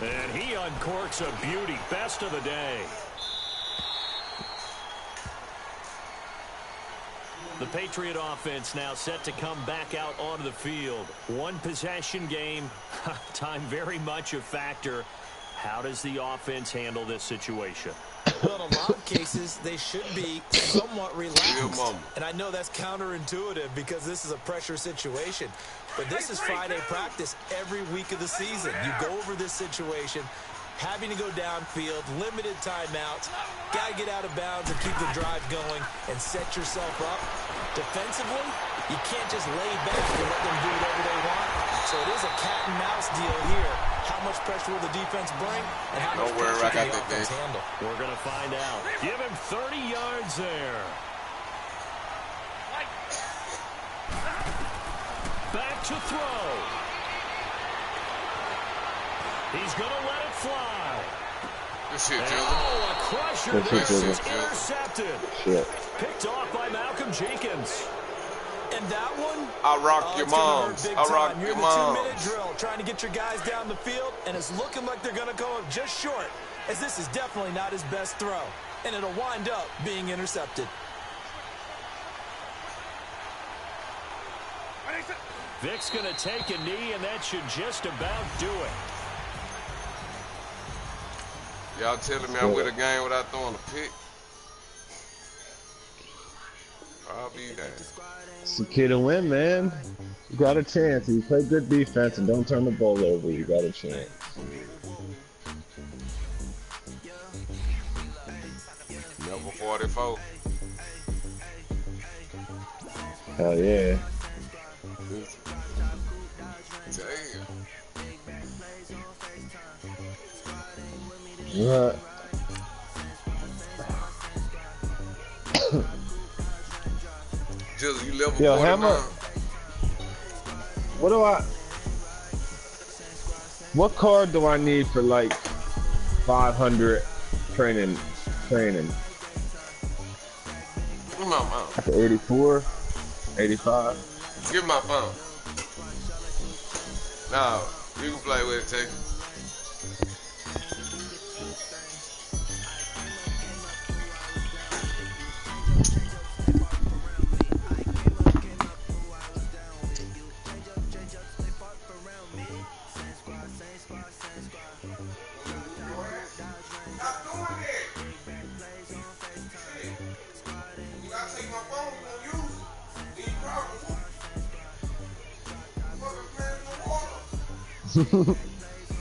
And he uncorks a beauty. Best of the day. The Patriot offense now set to come back out onto the field. One possession game. Time very much a factor. How does the offense handle this situation? Well, in a lot of cases, they should be somewhat relaxed. And I know that's counterintuitive because this is a pressure situation. But this is Friday practice every week of the season. You go over this situation, having to go downfield, limited timeouts, got to get out of bounds and keep the drive going and set yourself up. Defensively, you can't just lay back and let them do whatever they want. So it is a cat-and-mouse deal here. How much pressure will the defense bring and how much pressure can the offense handle? We're going to find out. Give him 30 yards there. Back to throw. He's going to let it fly. Good shit, Jill. Oh, a crusher. This is intercepted. Shit. Picked off by Malcolm Jenkins. And that one, I'll rock your moms. I'll rock You're your the moms. 2-minute drill, trying to get your guys down the field, and it's looking like they're going to go up just short, as this is definitely not his best throw, and it'll wind up being intercepted. Vic's going to take a knee, and that should just about do it. Y'all telling me I win a game without throwing a pick? I'll be there. It's the key to win, man. You got a chance. You play good defense and don't turn the ball over. You got a chance. Number 44. Hell yeah. Damn. Right. Just you level Yo, 49. Hammer. What card do I need for like 500 training? Give me my phone. Like 84, 85. Give me my phone. No, you can play with it, take it.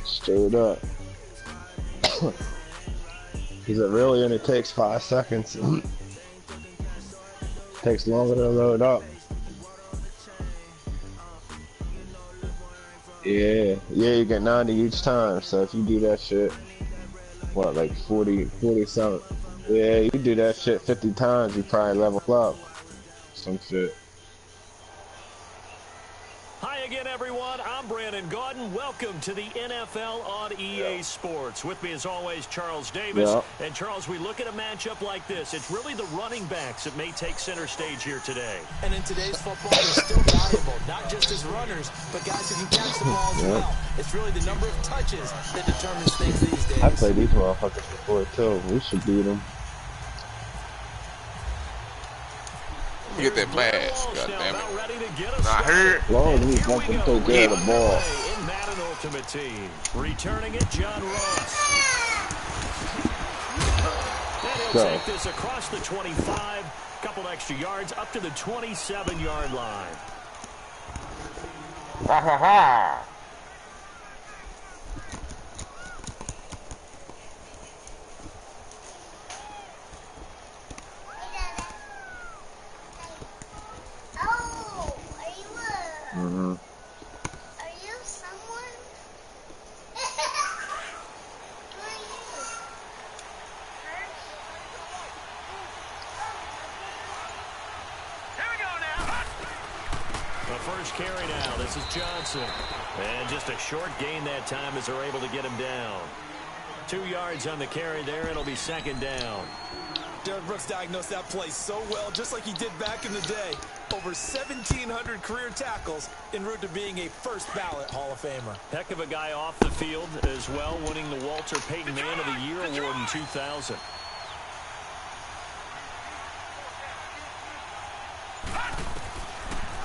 Straight up. Because it really only takes 5 seconds. Takes longer to load up. Yeah, you get 90 each time. So if you do that shit, what, like 40 something? Yeah, you do that shit 50 times, you probably level up. Some shit. Hi again, everyone. I'm Brandon Gaudin. Welcome to the NFL on EA Sports. With me, as always, Charles Davis. Yep. And, Charles, we look at a matchup like this. It's really the running backs that may take center stage here today. And in today's football, they're still valuable, not just as runners, but guys who can catch the ball as well. It's really the number of touches that determines things these days. I played these motherfuckers before, too. We should beat them. Get that mask, goddammit. I heard. As long as we fucking take care of the ball. In Madden Ultimate Team. Returning it, John Ross. And he'll take this across the 25. Couple extra yards up to the 27-yard line. Ha ha ha! Mm-hmm. Are you someone? Who are you? Here we go now. The first carry now. This is Johnson. And just a short gain that time as they're able to get him down. 2 yards on the carry there. It'll be second down. Derek Brooks diagnosed that play so well, just like he did back in the day. Over 1,700 career tackles en route to being a first-ballot Hall of Famer. Heck of a guy off the field as well, winning the Walter Payton Man of the Year award in 2000.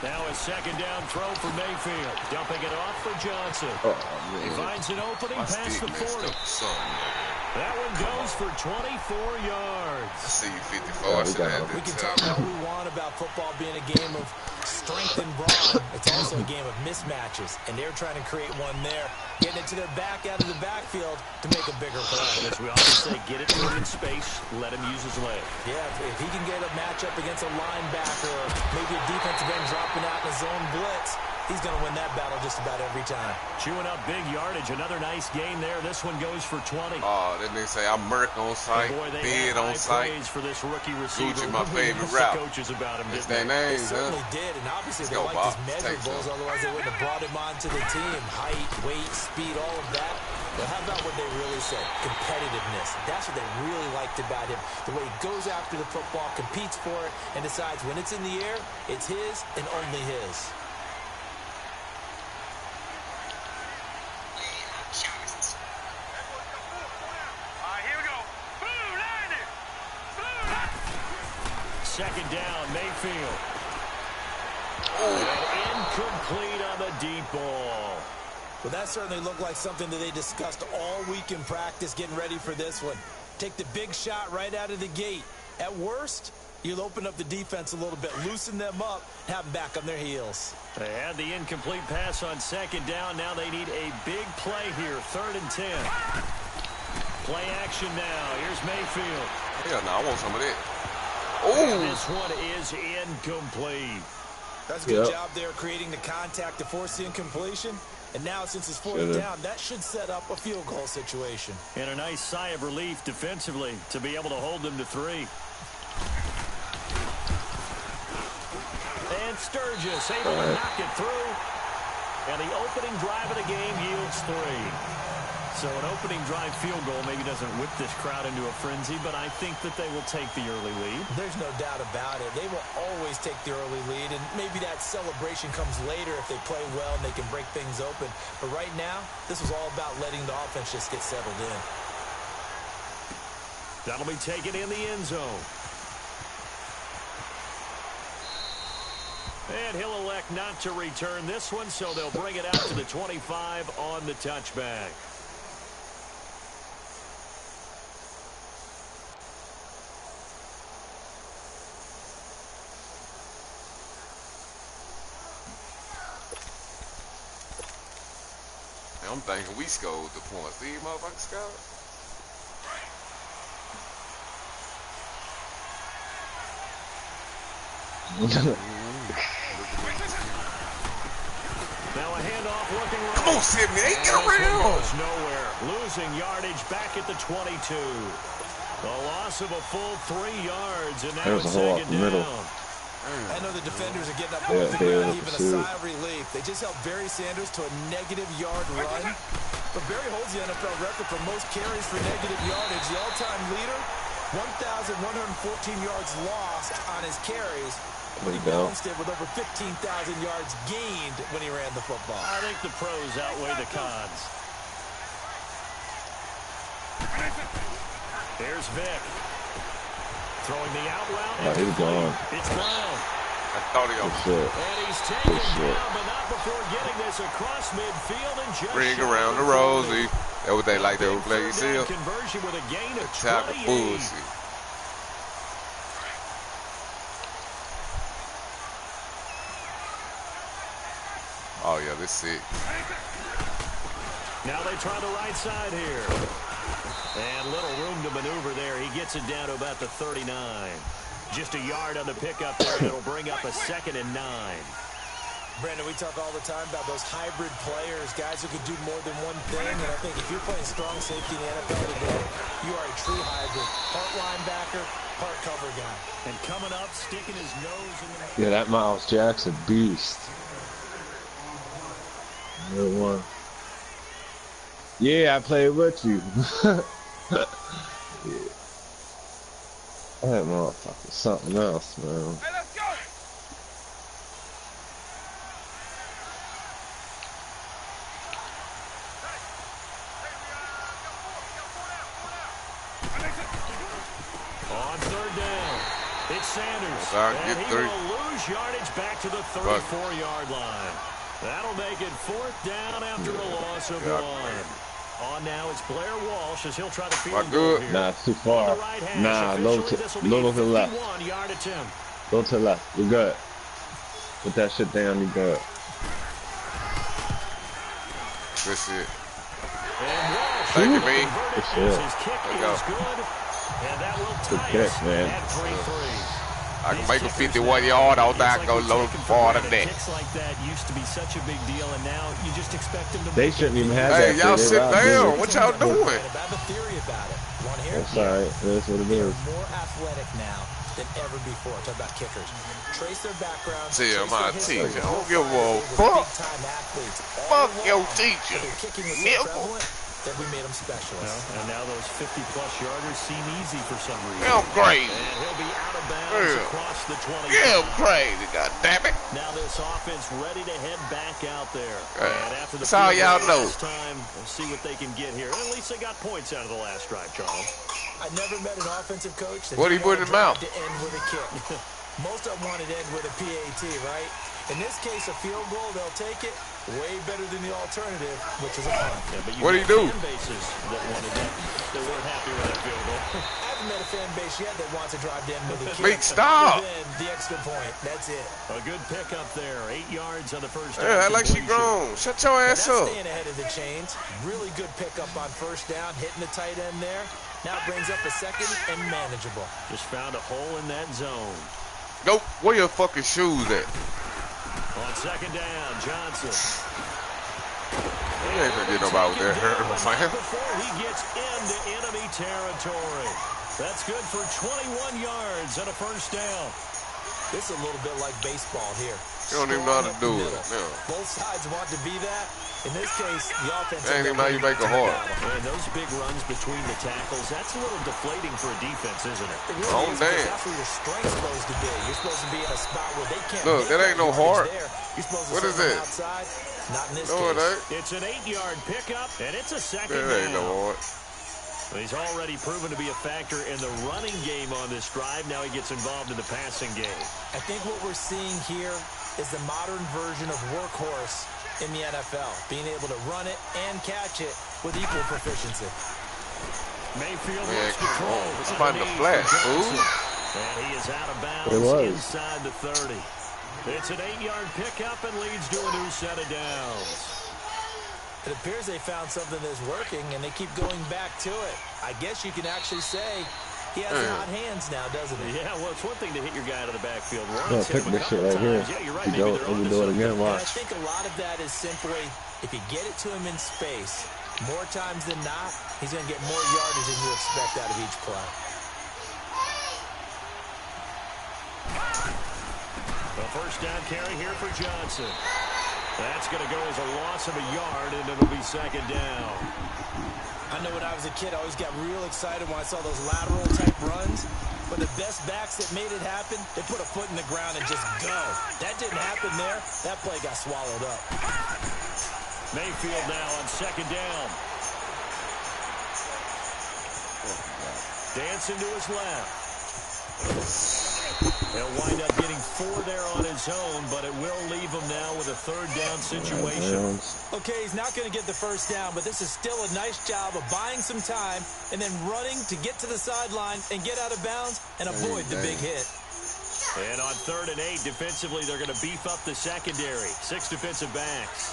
Now a second down throw for Mayfield. Dumping it off for Johnson. He finds an opening past the 40. That one goes for 24 yards. I see you 54. We can talk all we want about football being a game of strength and brawn. It's also a game of mismatches, and they're trying to create one there, getting it to their back out of the backfield to make a bigger play. As we often say, get it to him in space, let him use his leg. Yeah, if he can get a matchup against a linebacker or maybe a defensive end dropping out in a zone blitz, he's going to win that battle just about every time. Chewing up big yardage. Another nice game there. This one goes for 20. Oh, then they say I'm Merc on site, Bed on site. For this rookie receiver. Gucci, my favorite route. Coaches about him, it's their name, they certainly did, and obviously they liked his measurables, otherwise they wouldn't have brought him onto the team. Height, weight, speed, all of that. But how about what they really said? Competitiveness. That's what they really liked about him. The way he goes after the football, competes for it, and decides when it's in the air, it's his and only his. Second down, Mayfield. And incomplete on the deep ball. Well, that certainly looked like something that they discussed all week in practice, getting ready for this one. Take the big shot right out of the gate. At worst, you'll open up the defense a little bit, loosen them up, have them back on their heels. They had the incomplete pass on second down. Now they need a big play here, 3rd and 10. Play action now. Here's Mayfield. Hell no, I want some of that. And this one is incomplete. That's a good job there creating the contact to force the incompletion. And now since it's 4th down, that should set up a field goal situation. And a nice sigh of relief defensively to be able to hold them to 3. And Sturgis able to knock it through. And the opening drive of the game yields 3. So an opening drive field goal maybe doesn't whip this crowd into a frenzy, but I think that they will take the early lead. There's no doubt about it. They will always take the early lead, and maybe that celebration comes later if they play well and they can break things open. But right now, this was all about letting the offense just get settled in. That'll be taken in the end zone. And he'll elect not to return this one, so they'll bring it out to the 25 on the touchback. I'm thinking we scored the points. These motherfuckers scored. Now a handoff looking right. Come on, Sydney, ain't get around. Nowhere. Losing yardage back at the 22. The loss of a full 3 yards, and now it's second down. I know the defenders are getting up off the ground, even a sigh of relief. They just held Barry Sanders to a -yard run. But Barry holds the NFL record for most carries for negative yardage. The all-time leader, 1,114 yards lost on his carries. But he balanced it with over 15,000 yards gained when he ran the football. I think the pros outweigh the cons. There's Vick. Throwing the out route. He's gone. It's Brown. I thought he was. And he's taken down, but not before getting this across midfield and just bring around the Rosie. That what they like to play. You see him? Conversion with a gain of Attack of bullshit. Oh yeah, this is it. Now they try the right side here. And little room to maneuver there. He gets it down to about the 39. Just a yard on the pickup there. It'll bring up a 2nd and 9. Brandon, we talk all the time about those hybrid players, guys who can do more than one thing. And I think if you're playing strong safety in the NFL today, you are a true hybrid. Part linebacker, part cover guy. And coming up, sticking his nose in the... Yeah, that Miles Jackson beast. Good one. Yeah, I played with you. Yeah. That motherfucker something else, man. Hey, let's go! On 3rd down, it's Sanders. Get and he will lose yardage back to the 34-yard line. That'll make it 4th down after a loss of 1. On now, it's Blair Walsh as he'll try to field Not goal good. here. Nah, it's too far. Right hash, Nah, little to the left. 51-yard attempt. Go to the left. You're good. Put that shit down. You're good. That's it. And Walsh Thank you, man. Good as shit. his kick There you go. is good. And that will Good tie kick, us man. at 3-3. I can make a 51-yard. I don't think I can go low far than that. Kicks like that used to be such a big deal, and now you just expect them to They make shouldn't it. even have Hey, that. y'all shit. sit They down. robbed What y'all doing? I have a theory about it. Want to hear it? That's alright. That's what it They're is. more athletic now than ever before. Talk about kickers. Trace their background. Tell trace my their history. teacher, I don't give a They were fuck. big-time athletes Fuck all your along. teacher. But their kicking was so Nigga. prevalent that we made them specialists. And now those 50-plus yarders seem easy for some reason. You're crazy. And he'll be out of bounds Yeah. across the 20. You're crazy, goddammit. Now this offense ready to head back out there. Yeah. And after the That's all field y'all goal know. last time, we'll see what they can get here. At least they got points out of the last drive, Charles. I never met an offensive coach that What do you put in his mouth? to end with a kick. Most of them wanted to end with a PAT, right? In this case, a field goal, they'll take it. Way better than the alternative, which is a punt. Yeah, but What do you do? Fan bases that wanted that. They weren't happy with that field goal. I haven't met a fan base yet that wants to drive them with a kick. Big stop. Then the extra point. That's it. A good pickup there. 8 yards on the first down. Yeah, like she completion. grown. Shut your Now ass that's up. staying ahead of the chains. Really good pickup on first down, hitting the tight end there. Now it brings up a second and manageable. Just found a hole in that zone. Go. Where your fucking shoes at? On second down, Johnson. You ain't gonna get nobody there hurt, my man. Before he gets into enemy territory. That's good for 21 yards and a first down. This is a little bit like baseball here. You don't even know how to do it. Middle. Yeah. Both sides want to be that. In this case, the offense... Ain't even how you make a hard. And those big runs between the tackles, that's a little deflating for a defense, isn't it? It really Oh, is, because damn. that's where your strength's supposed to be. You're supposed to be in a spot where they can't Look, make that ain't no yardage hard. there. You're supposed to What send is them it? outside. Not in this No, it case. ain't. It's an 8-yard pickup, and it's a second That down. ain't no hard. He's already proven to be a factor in the running game on this drive. Now he gets involved in the passing game. I think what we're seeing here is the modern version of workhorse in the NFL, being able to run it and catch it with equal proficiency. Mayfield Man, looks to come throw. on. It's about the Underneath flat, for fool. Johnson. And he is out of It was. bounds inside the 30. It's an 8-yard pickup and leads to a new set of downs. It appears they found something that's working, and they keep going back to it. I guess you can actually say he has hot hands now, doesn't he? Yeah, well, it's one thing to hit your guy out of the backfield Yeah, once. hit pick him a this shit couple right here. times. Yeah, you're right. You Maybe don't, they're you onto do it something. again, And I watch. think a lot of that is simply, if you get it to him in space, more times than not, he's going to get more yardage than you expect out of each play. The first down carry here for Johnson. That's going to go as a loss of a yard, and it'll be second down. I know when I was a kid, I always got real excited when I saw those lateral-type runs. But the best backs that made it happen, they put a foot in the ground and just go. That didn't happen there. That play got swallowed up. Mayfield now on second down. Dancing to his left. He'll wind up getting 4 there on his own, but it will leave him now with a third down situation. Okay, he's not going to get the first down, but this is still a nice job of buying some time and then running to get to the sideline and get out of bounds and avoid the big hit. And on 3rd and 8, defensively, they're going to beef up the secondary. 6 defensive backs.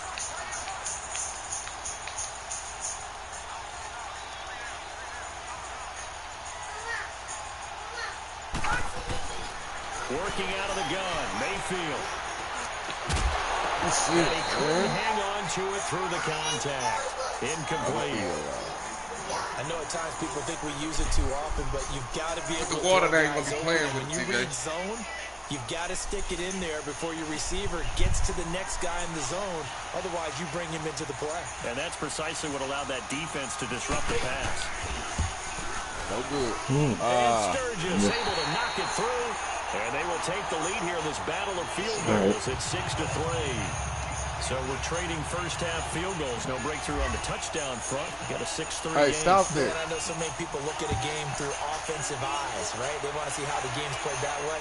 Working out of the gun, Mayfield. And he couldn't hang on to it through the contact. Incomplete. I know at times people think we use it too often, but you've got to be able The to water throw ain't gonna guys be over. playing When with you it, read TJ. zone, you've got to stick it in there before your receiver gets to the next guy in the zone. Otherwise, you bring him into the play. And that's precisely what allowed that defense to disrupt the pass. No good. And Sturgis able to knock it through. And they will take the lead here in this battle of field goals. It's 6-3. So we're trading first half field goals. No breakthrough on the touchdown front. Got a 6-3 Hey, game. stop it. And I know so many people look at a game through offensive eyes, right? They want to see how the game's played that way.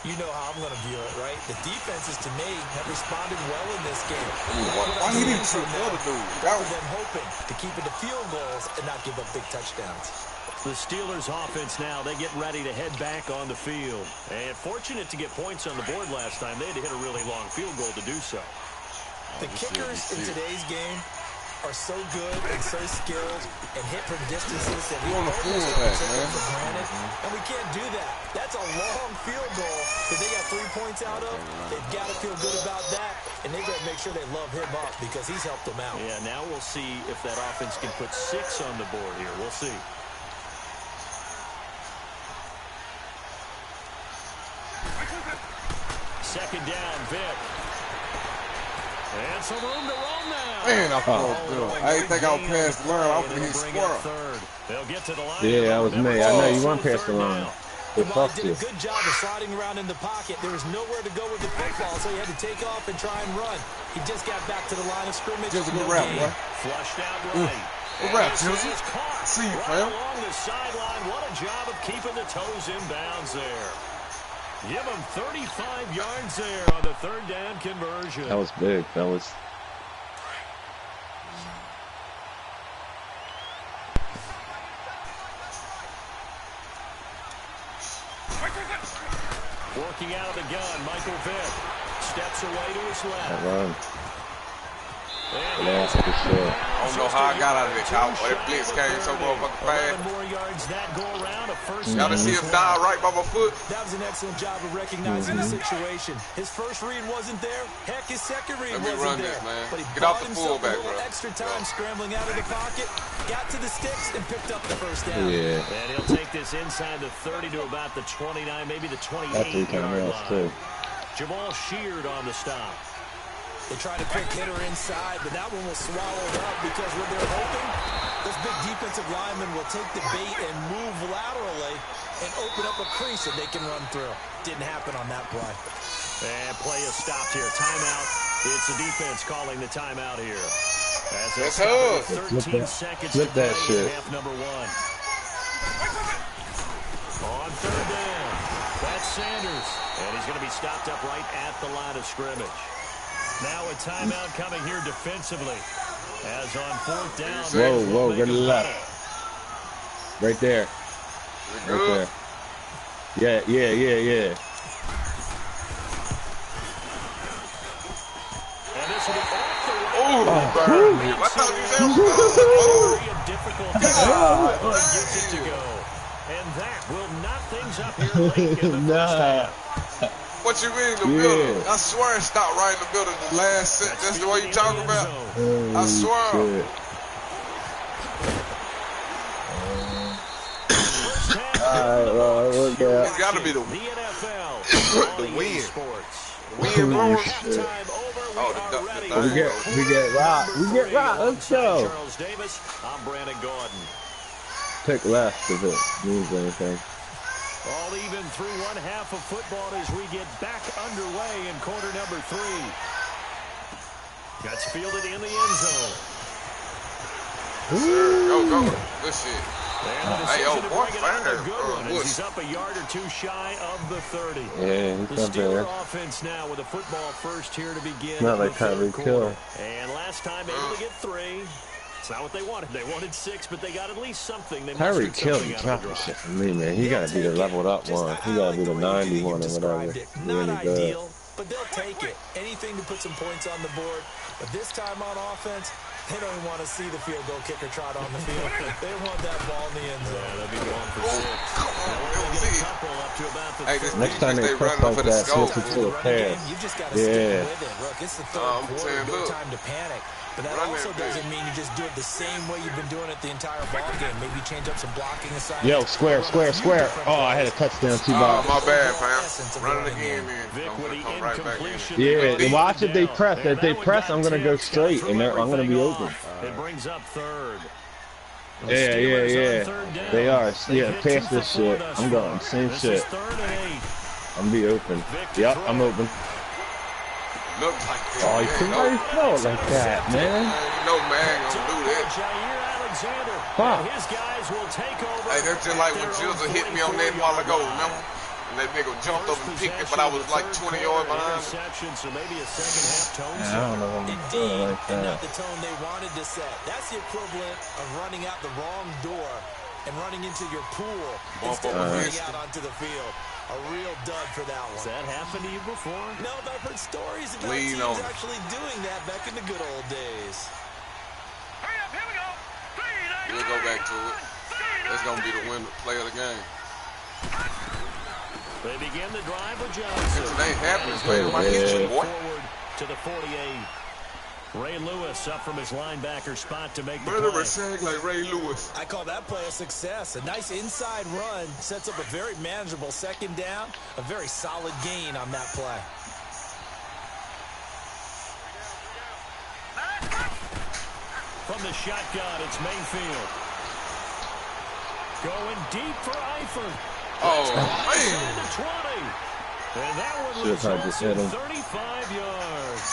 You know how I'm going to view it, right? The defenses, to me, have responded well in this game. Why he didn't shoot the other dude? That was them hoping to keep it to field goals and not give up big touchdowns. The Steelers offense now, they get ready to head back on the field. And fortunate to get points on the board last time. They had to hit a really long field goal to do so. The kickers in today's game are so good and so skilled and hit from distances that we on the almost fullback, take man. it for granted. And we can't do that. That's a long field goal that they got 3 points out of. They've got to feel good about that, and they got to make sure they love him up because he's helped them out. Yeah, now we'll see if that offense can put 6 on the board here. We'll see. Second down, Vic. And some room to roam now. Man, I felt good. I didn't think I would pass the line. I was going to hit squirrel. They'll get to the line. Yeah, that was me. I know you weren't past the line. They Well, fucked he you. did a good job of sliding around in the pocket. There was nowhere to go with the football, so he had to take off and try and run. He just got back to the line of scrimmage. Just a good No rap, gain. boy. Flushed out right. Good rap, Chelsea. See you, Right fam. along the sideline. What a job of keeping the toes in bounds there. Give him 35 yards there on the third down conversion. That was big. That was. Working out of the gun, Michael Vick steps away to his That left. run. And Yeah, he's for sure. I don't know how I got out of it, Kyle. But that blitz came so motherfucking 11 fast. more yards that go around. A first Y'all down done see as him well. die right by my foot? That was an excellent job of recognizing the situation. His first read wasn't there. Heck, his second read Let me wasn't run there. this, man. But he Get off bought the himself fullback, a little bro. extra time scrambling out of the pocket, got to the sticks, and picked up the first down. Yeah. And he'll take this inside the 30 to about the 29, maybe the That's 28 yard else line. too. Jamal Sheard on the stop. They tried a quick hitter inside, but that one was swallowed up because what they're hoping, those big defensive linemen will take the bait and move laterally and open up a crease that they can run through. Didn't happen on that play. And play is stopped here. Timeout. It's the defense calling the timeout here. As they That's stop us. with 13 seconds Flip to that play in shit. half number 1. On third down, that's Sanders. And he's going to be stopped up right at the line of scrimmage. Now a timeout coming here defensively. As on fourth down. Whoa, whoa, make go to a the left. play. Right there. You Right good? there. Yeah. And this will be off the right. Oh, burn me. I thought you said Area of difficulty. God, Gets it to go. And that will knock things up here late in the first Nah. half. what you mean the Yeah. middle? I swear it stopped right in the middle of the last set. That's the way you talking about? Oh, I swear. shit. Alright, well, look at It's got to be the The NFL. The win. Sports. win, bro. Shit. Halftime over. Oh, We the- are ready. We get rocked. We get rocked. Let's go. Charles Davis. I'm Brandon Gordon. Pick left if it means anything. All even through one half of football as we get back underway in quarter number 3. Gets fielded in the end zone. Go. Good shit. And the Hey, yo, decision to boy, bring it on fair, a good one as Bush. he's up a yard or two shy of the 30. Yeah, The he's not Steeler bad. offense now with a football first here to begin. Not the like third Tyreek quarter. Hill. And last time able to get 3. It's not what they wanted. They wanted 6, but they got at least something. They Tyreek mustered Hill something be out of dropping the shit drive. for me, man. He gotta be the leveled up one. He gotta be the 91 or whatever. Not Really good. ideal, but they'll take it. Anything to put some points on the board. But this time on offense, they don't even want to see the field goal kicker trot on the field. They want that ball in the end zone. Yeah, they'll be going for 6. Come on, They'll we don't get a see it. couple up to about the Hey, this 30. Next time they They press running like for the that, scope. switch it to a Running pass. game, you just got to Yeah. stick with it. Look, it's the third I'm quarter. saying, No look. time to panic. But that Run also that doesn't thing. mean you just do it the same way you've been doing it the entire ball game. Maybe change up some blocking assignments. Yo, square. Oh, I had a touchdown too. Oh, Bad. my bad, fam. Run it again, man. Vic I'm with gonna the come right back in. incompletion. Yeah, watch if they press. If they press, I'm gonna go straight, and I'm gonna be open. It brings up third. The Yeah. Steelers on third down. They are. They've Yeah, hit pass 2 this for 4 shit. thus I'm far. going same This shit. is 3rd and 8. I'm be open. Vic to Yep, throw. I'm open. look like that. Oh, you somebody throw it like that, man. You know, man, gonna do that. Fuck. His guys will take over. Hey, that's just like when Jizzle hit me on that while ago, remember? And that nigga jumped up and picked it, but I was like 20 yards behind him. So maybe a second half tone. I don't know what I'm doing Indeed, like and that. not the tone they wanted to set. That's the equivalent of running out the wrong door and running into your pool instead of running out onto the field. A real dud for that one. Has that happened to you before? No, but I've heard stories about Lean teams on it. actually doing that back in the good old days. Hurry up, here we go. We'll go back to it. That's gonna be the winner play of the game. They begin the drive with Johnson. If it ain't happening, play my kitchen, boy. Forward to the 48. Ray Lewis up from his linebacker spot to make the Murderer play. sang like Ray Lewis. I call that play a success. A nice inside run sets up a very manageable second down. A very solid gain on that play. From the shotgun, it's Mayfield. Going deep for Eifert. Oh, Inside man. the 20. And that one Should've tried to results hit in him. 35 yards.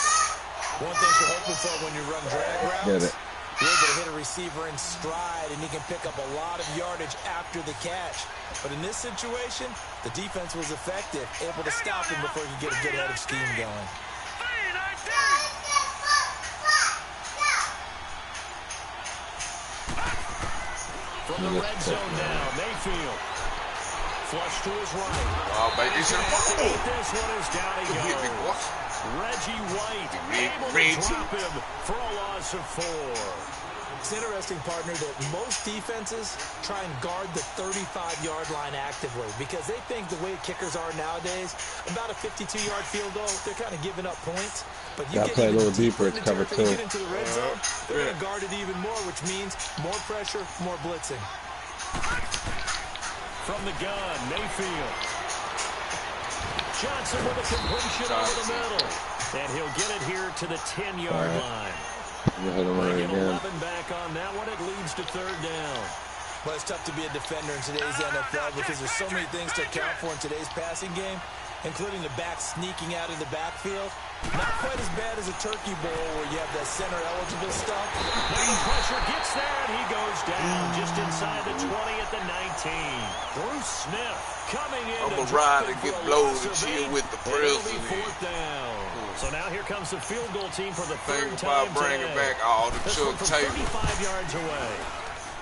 One thing you're hoping for when you run drag routes, Get it. you're able to hit a receiver in stride, and he can pick up a lot of yardage after the catch. But in this situation, the defense was effective, able to stop him before he could get a good head of steam going. From the red zone now, Mayfield. Flush to his right. Oh, baby, shit. This one is down he Hit me, boy. goes. Reggie White able Reggie. to drop him for a loss of 4. It's interesting, partner, that most defenses try and guard the 35-yard line actively because they think the way kickers are nowadays, about a 52-yard field goal, they're kind of giving up points. But you Gotta get play a even little deeper deeper, into it's cover territory, two. you get into the red zone, they're going to guard it even more, which means more pressure, more blitzing. From the gun, Mayfield. Johnson with a completion over the middle. And he'll get it here to the 10-yard line. You hit him right Bringing again. 11 back on that one. It leads to third down. Well, it's tough to be a defender in today's NFL because there's so many things to account for in today's passing game, including the back sneaking out of the backfield. Not quite as bad as a turkey bowl where you have that center-eligible stuff. Now pressure gets there, and he goes down just inside the 20 at the 19. Bruce Smith coming in. I'm gonna ride and get blows and chill with the It'll be president. fourth down. So now here comes the field goal team for the third Think time about bringing today. back all the This Chuck one from Taylor. 35 yards away.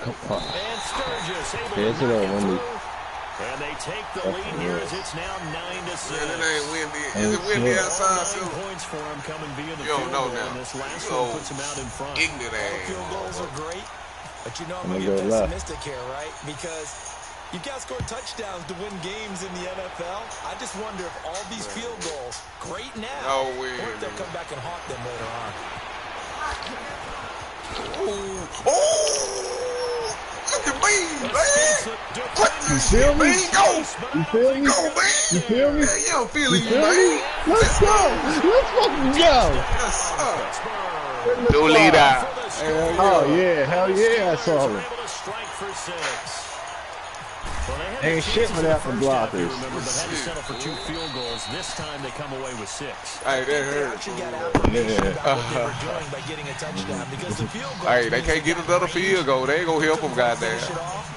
Come on. And Sturgis able to Here's it knock all, it Wendy. through. And they take the lead here as it's now 9-6. Man, it ain't windy. Is it windy Yeah. outside, All 9 still? points for him coming via the You don't field know goal, now. and this last You one old puts him out in front. ignorant All ass. field goals are great, but you know I'm I'm going gonna to get go left. pessimistic here, right? Because you've got to score touchdowns to win games in the NFL. I just wonder if all these field goals, great now, No way, or if they'll man. come back and haunt them later on. Oh! Look at me, man! What You this feel shit, me? man? Go! You feel me? Go, man! You feel me? Man, you don't feel You it, feel me? man. Let's go! Let's fucking go! Yes, sir. In the Do spot. leader. Oh yeah, hell yeah, I saw Able it. to strike for 6. Well, they had Ain't the shit chance in without the the first half, you blockers. remember, but had to settle for 2 field goals. This time they come away with 6. Hey, that They hurt. actually got affirmation Yeah. about what they were doing by getting a touchdown because the field goal. Hey, they can't get another field goal. They ain't gonna help them, goddamn.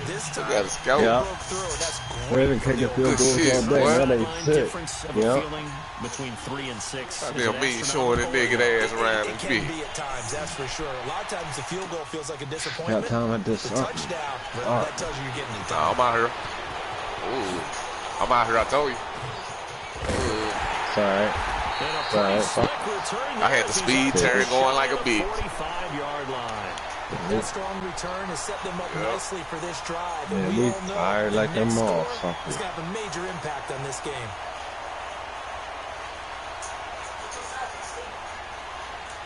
This time, Gotta scout. Yeah. broke through. That's We haven't taken field goals shit, all day. boy. That ain't Line sick. difference of a Yeah. feeling between 3 and 6. I is damn an mean showing that nigga ass around It his can feet. be at times, that's for sure. A lot of times the field goal feels like a Got disappointment. time I did The something. touchdown, well, All that tells you you're getting it Nah, done. I'm out here. Ooh. I'm out here, I told you. Ooh. It's alright. It's alright. I had the speed turn going like a bitch. 45-yard line. That strong return has set them up Yeah. nicely for this drive. Yeah, And we we all know fired the like them next all, score fucker. is going to have a major impact on this game.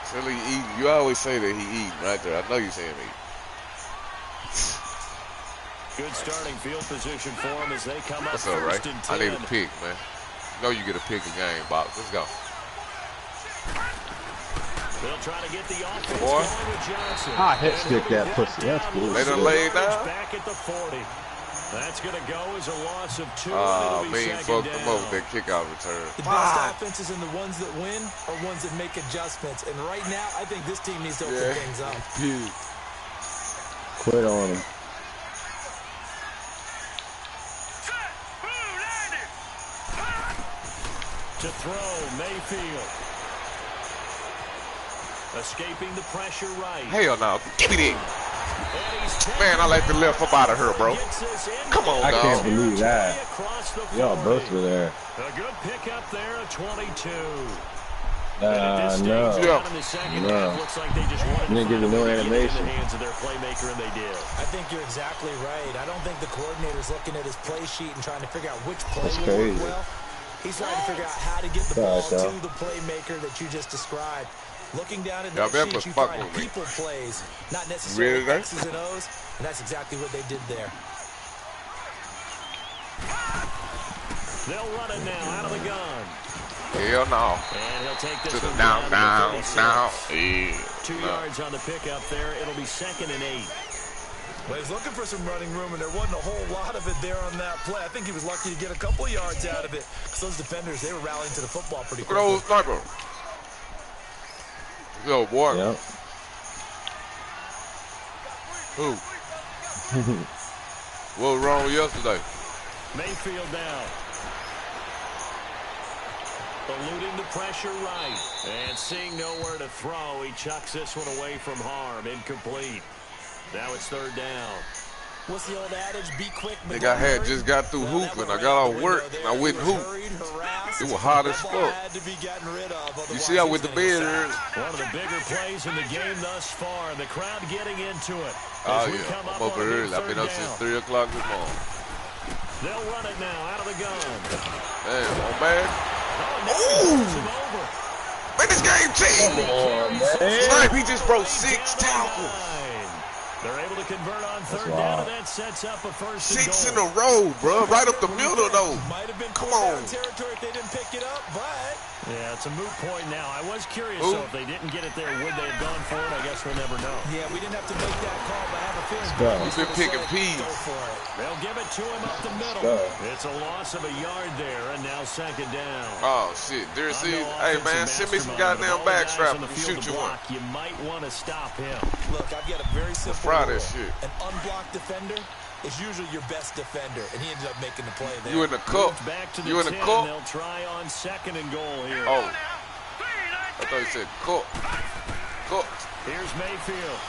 Silly eating. You always say that he eating right there. I know you saying he. Good starting field position for him as they come up What's up, Ray? first and 10. I need a pick, man. You know you get a pick a game, Bob. Let's go. They'll try to get the offense Boy. going with Johnson. I hit stick that pussy. That's cool. They done laid down. Back at the 40. That's going to go as a loss of 2. Man, fucked them up with that kickout return. The best offenses and the ones that win are ones that make adjustments. And right now, I think this team needs to open things up. Quit on him. To throw, Mayfield. Escaping the pressure right. Hell no. Give me that. Man, I like the left up out of her, bro. Come on, I dog. can't believe that. Y'all both were there. A good pickup there at 22. No. Yeah. Looks like they just wanted Didn't give you no animation. in the hands of their playmaker, and they did. I think you're exactly right. I don't think the coordinator's looking at his play sheet and trying to figure out which play That's will crazy. work well. He's trying to figure out how to get the ball to the playmaker that you just described. Looking down at that sheet, you find people plays, not necessarily X's and O's, and that's exactly what they did there. They'll run it now out of the gun. Hell no. And he'll take this to the one down. 2 yards on the pickup there. It'll be 2nd and 8. Well, he's looking for some running room, and there wasn't a whole lot of it there on that play. I think he was lucky to get a couple yards out of it, because those defenders, they were rallying to the football pretty quickly. Look at old sniper. Yo, boy. Yep. Who? What was wrong yesterday? Mayfield down. Eluding the pressure right. And seeing nowhere to throw, he chucks this one away from harm. Incomplete. Now it's 3rd down. What's the old adage? Be quick. I think I had just got through hooping. I got off work and I went hoop. It was hot as fuck. You see how with the bed early? One of the bigger plays in the game thus far. The crowd getting into it. Oh, yeah. I'm up early. I've been up since 3 o'clock this morning. They'll run it now out of the gun. Damn, on bad. Ooh! Man, this game changed. Snipe, he just broke 6 tackles. They're able to convert on 3rd down, and that sets up a 1st and 6 goal. in a row, bro. Right up the middle, though. Might have been Come on. territory if they didn't pick it up, but yeah, it's a moot point now. I was curious, so if they didn't get it there, would they have gone for it? I guess we'll never know. Yeah, we didn't have to make that call, but I have a feeling He's been picking peas. go for it. They'll give it to him up the middle. It's a loss of a yard there, and now 2nd down. Oh, shit. There's hey, man, send me some goddamn backstrap and shoot you one. You might want to stop him. Look, I've got a very simple Fry rule. that shit. An unblocked defender is usually your best defender, and he ended up making the play there. You in the cup? Back to the You in the 10, cup? They'll try on 2nd and goal here. Oh. I thought you said cook. Cook. Here's Mayfield.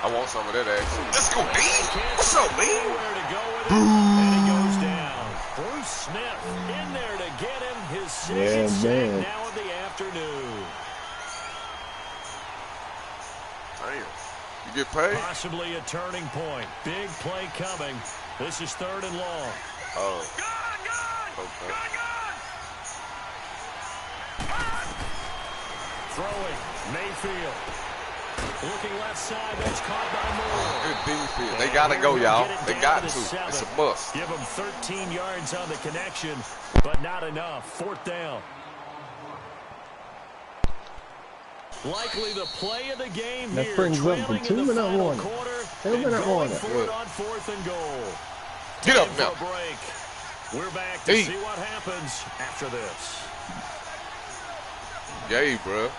I want some of that action. Let's go, D. What's up, man? Nowhere to go with it, and he goes down. Bruce Smith in there to get him his 2nd sack now of the afternoon. Damn. You get paid? Possibly a turning point. Big play coming. This is 3rd and long. Oh. Okay. Throwing. Mayfield. Looking left side. That's caught by Moore. Good defense. They got to go, y'all. They got to. It's a must. Give them 13 yards on the connection, but not enough. 4th down. Likely the play of the game that here. brings up the 2-minute warning. 2-minute warning. Forward on 4th and goal. Get up now. Break. We're back to see what happens after this. Yay, bro.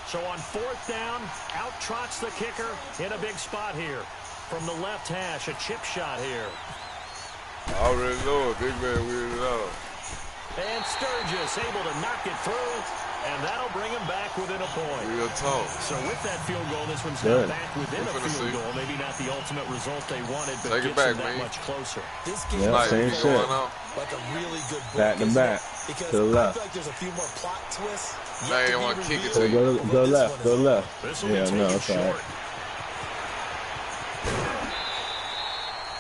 So on 4th down, out trots the kicker in a big spot here. From the left hash, a chip shot here. I already know it. Big man weirded out. And Sturgis able to knock it through, and that'll bring him back within a point. Real talk. So with that field goal, this one's now back within a field goal. Maybe not the ultimate result they wanted, but Take it gets back, them that man. much closer. This game same is shit. like a really good book, Back to back. Because To the I left. feel like there's a few more plot twists. Now you want to kick it So to you. go left. Go left. This'll Yeah, be no, taken it's all right. short.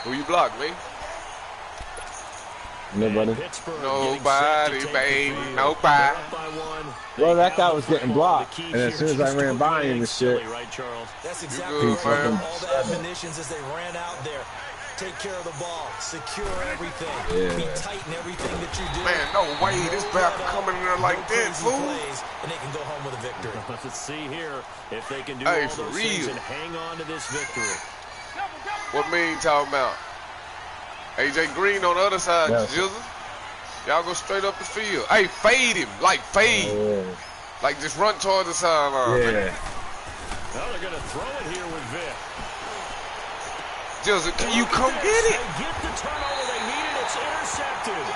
Who you block, me? Nobody. Nobody, baby. Nobody. Well, that guy was getting blocked, and as soon as I ran by him and shit, That's exactly good, right. man. All the admonitions as they ran out there. Take care of the ball. Secure everything. Yeah. Be tight in everything that you do. Man, no way. This back coming in there like that, Crazy fool. plays, and they can go home with a victory. Let's see here if they can do Hey, all for those things real. and hang on to this victory. What mean talking about? AJ Green on the other side, Yes. Jizzle. Y'all go straight up the field. Hey, fade him. Like, fade. Oh, Like, just run towards the sideline. yeah. Now they're going to throw it here with Vic. Jizzle, can you come get it? They get the turnover they needed. It's intercepted.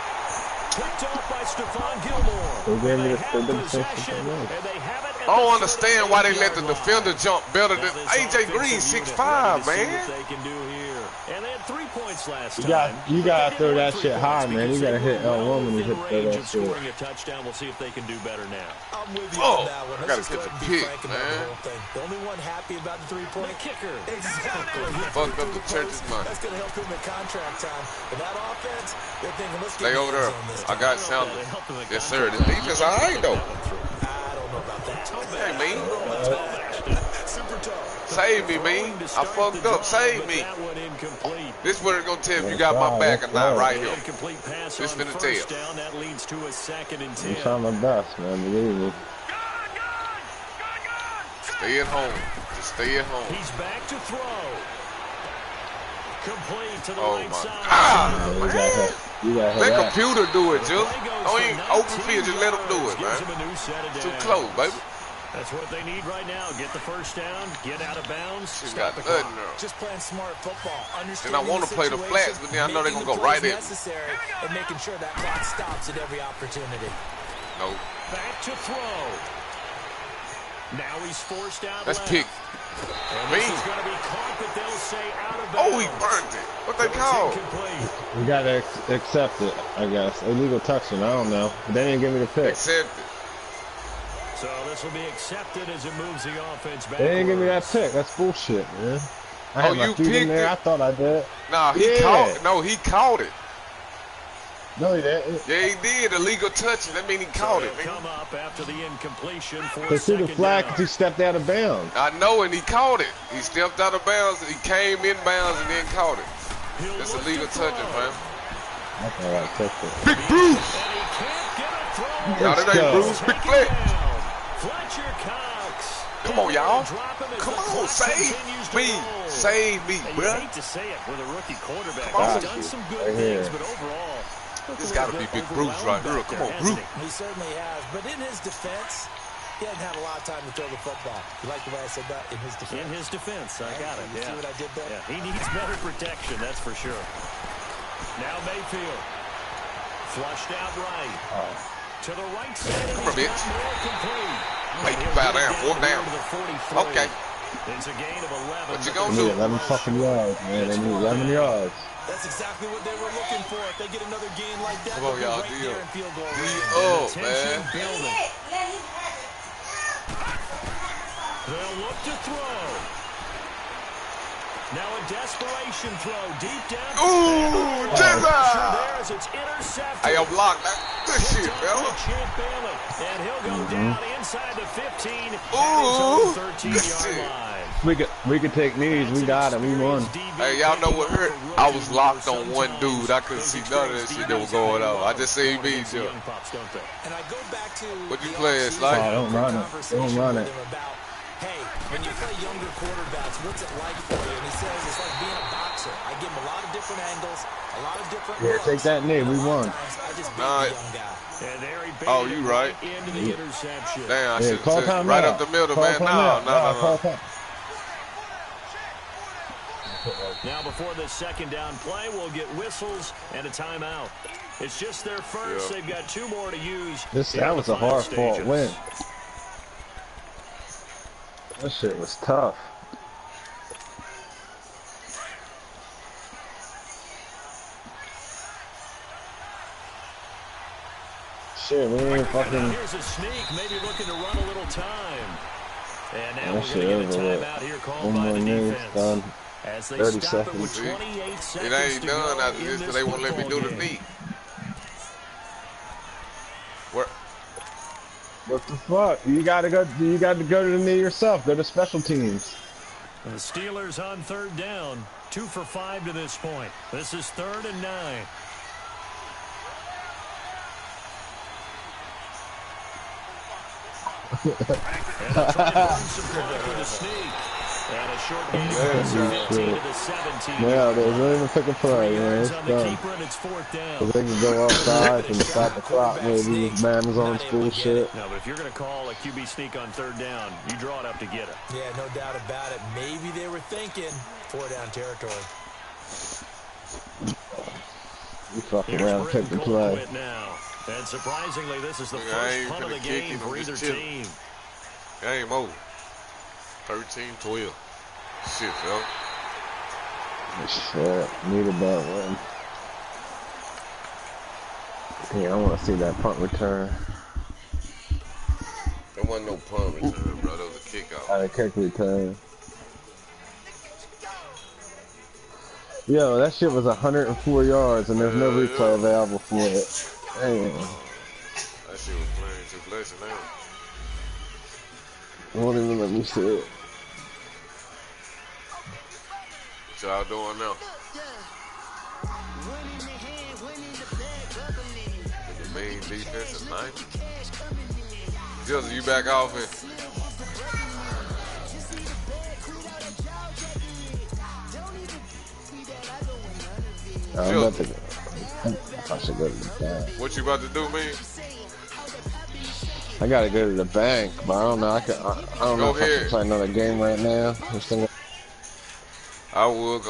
Picked off by Stephon Gilmore. They gave me They the have possession. possession, and they have it at I don't the understand why they let the 30-yard defender line. jump better than Now this AJ Green, offensive unit 6'5", ready to see man. what they can do here. And they had 3 points last You time. gotta But they throw didn't that win shit 3 high, points man. You because gotta they hit were L1 when you within hit range that of shit. scoring a touchdown. We'll see if they can do better now. I'm with you Oh, on that one. I Let's gotta just go catch ahead a and be pick, frank about the man. whole thing. The only one happy about the three-point Kicker. Exactly. Fucked up the church's money. That's going to help him in contract time. But that offense, they're thinking, let's Stay get over there. I got Sanders. Yes, sir. The defense all right, though. I don't know about that. Hey, man. Super tough. Save me, man. I fucked up. Save me. That one incomplete. This is what it's gonna tell if you got my back or not right here. Incomplete pass This on finna first tell. down. That leads to a 2nd and I'm 10. trying my best, man. Believe me. Stay at home. Just stay at home. He's back to throw. Complete to the Oh, right my side. God, You man. got hit. You got hit Let that. computer do it, Jill. Play goes Don't for even open 19 field. Just let them do it, yards. Gives man. him a new set of Too downs. close, baby. That's what they need right now. Get the first down, get out of bounds, She stop got the nothing clock. there. Just playing smart football. And I want to play the flats, but then I know they're going to go right in. Necessary and making sure that clock stops at every opportunity. No. Back to throw. Now he's forced out That's left. pick. And Me. this is going to be caught, but they'll say out of Oh, bounds. he burnt it. What they So it's call? incomplete. You gotta accept it, I guess. Illegal touching, I don't know. They didn't give me the pick. Accept it. So this will be accepted as it moves the offense back. They didn't give me that pick. That's bullshit, man. I Oh, had my you feet in picked there. it? I thought I did. Nah, he Yeah. caught. No, he caught it. No, he didn't. Yeah, he did. Illegal touching. That mean he caught it, Come nigga. up after the incompletion for They threw the second flag down. because he stepped out of bounds. I know, and he caught it. He stepped out of bounds. He came in bounds and then caught it. He'll That's look illegal to throw. touching, man. I thought I took it. Big Bruce. And he can't get a throw. Y'all, that Let's ain't go. Bruce. Big Taken Flex. down. Fletcher Cox. Come on, y'all. Drop him as Come the on, clock save continues to me. roll. Save me, And you bruh. hate to say it with a rookie quarterback. Come on. He's done some good Right things, here. but overall, This gotta be Big Bruce right here. Come on, Bruce. He certainly has. But in his defense, he hadn't had a lot of time to throw the football. You like the way I said that? In his defense. In his defense, I got it. You Yeah. see what I did there? Yeah, he needs better protection, that's for sure. Now Mayfield. Flushed out right. To the right side. and Come on, he's bitch. got more complete. Hey, And he'll bow get it down, fourth here down. to the 43. Okay. It's a gain of 11. What you but gonna They do? need 11 fucking yards, man. They need 11 yards. That's exactly what they were looking for. If they get another gain like that, Come on, they'll be y'all. right D there up. in field goal D range. up, Tension man. building. Let him have it. They'll look to throw. Now a desperation throw deep down. Ooh, Pressure Jizza. there as it's intercepted. Hey, I'm blocked. Good shit, Picked up fella. by Champ Bailey. And he'll go down inside the 15 at his Ooh, own good 13-yard shit. line. We could take knees. We got it. We won. Hey, y'all know what hurt? I was locked on one dude. I couldn't see none of that shit that was going on. I just seen me, Joe. Young pups, don't they? And I go back to What you the playing, offseason Sly? Oh, don't run it. Don't run it. with him about, hey, when you play younger quarterbacks, what's it like for you? And he says it's like being a boxer. I give him a lot of different angles, a lot of different Yeah, looks. take that knee. We And a lot of won. times I just beat Nah. the young guy. And there he Oh, baited you it right. into the interception. Damn, I Yeah, should call have time right out. up the middle, Call man. time No, out. Call no. time. Now before the second down play, we'll get whistles and a timeout. It's just their first. Yeah. They've got 2 more to use. That was a hard fought win. That shit was tough. Shit, we ain't fucking. Here's a sneak, maybe looking to run a little time. And now That we're shit going to get a over with. timeout here called One by more the minute, defense. done. As they 30 stop it with seconds. 28 seconds It ain't to done go after in this this because they won't let me do football the game. knee. Where? What the fuck? You gotta go. You got to go to the knee yourself. Go to special teams. The Steelers on third down. 2 for 5 to this point. This is 3rd and 9. And they'll try and run some clock with a sneak. And a short game from 15 to the 17. Yeah, they don't even pick a play, man. It's On the done. keeper, and it's fourth down. Cause they can go offside and stop the clock, maybe Bama's on bullshit. No, but if you're going to call a QB sneak on third down, you draw it up to get it. Yeah, no doubt about it. Maybe they were thinking 4-down territory. You fucking around, pick the play. Now. And surprisingly, this is the first punt of the game for either team. Game over. 13-12. Shit, fella. Shit, need a bad one. Yeah, I want to see that punt return. There wasn't no punt return, bro. That was a kick out. A kick return. Yo, that shit was 104 yards, and there's no replay available for it. Damn. That shit was playing too blessed now. Won't even let me see it. What y'all doing now? The main defense is 90. Jizzle, you back off it? I'm about to go. I should go to the bank. What you about to do, man? I gotta go to the bank, but I don't know. I don't know if I should play another game right now. I would go.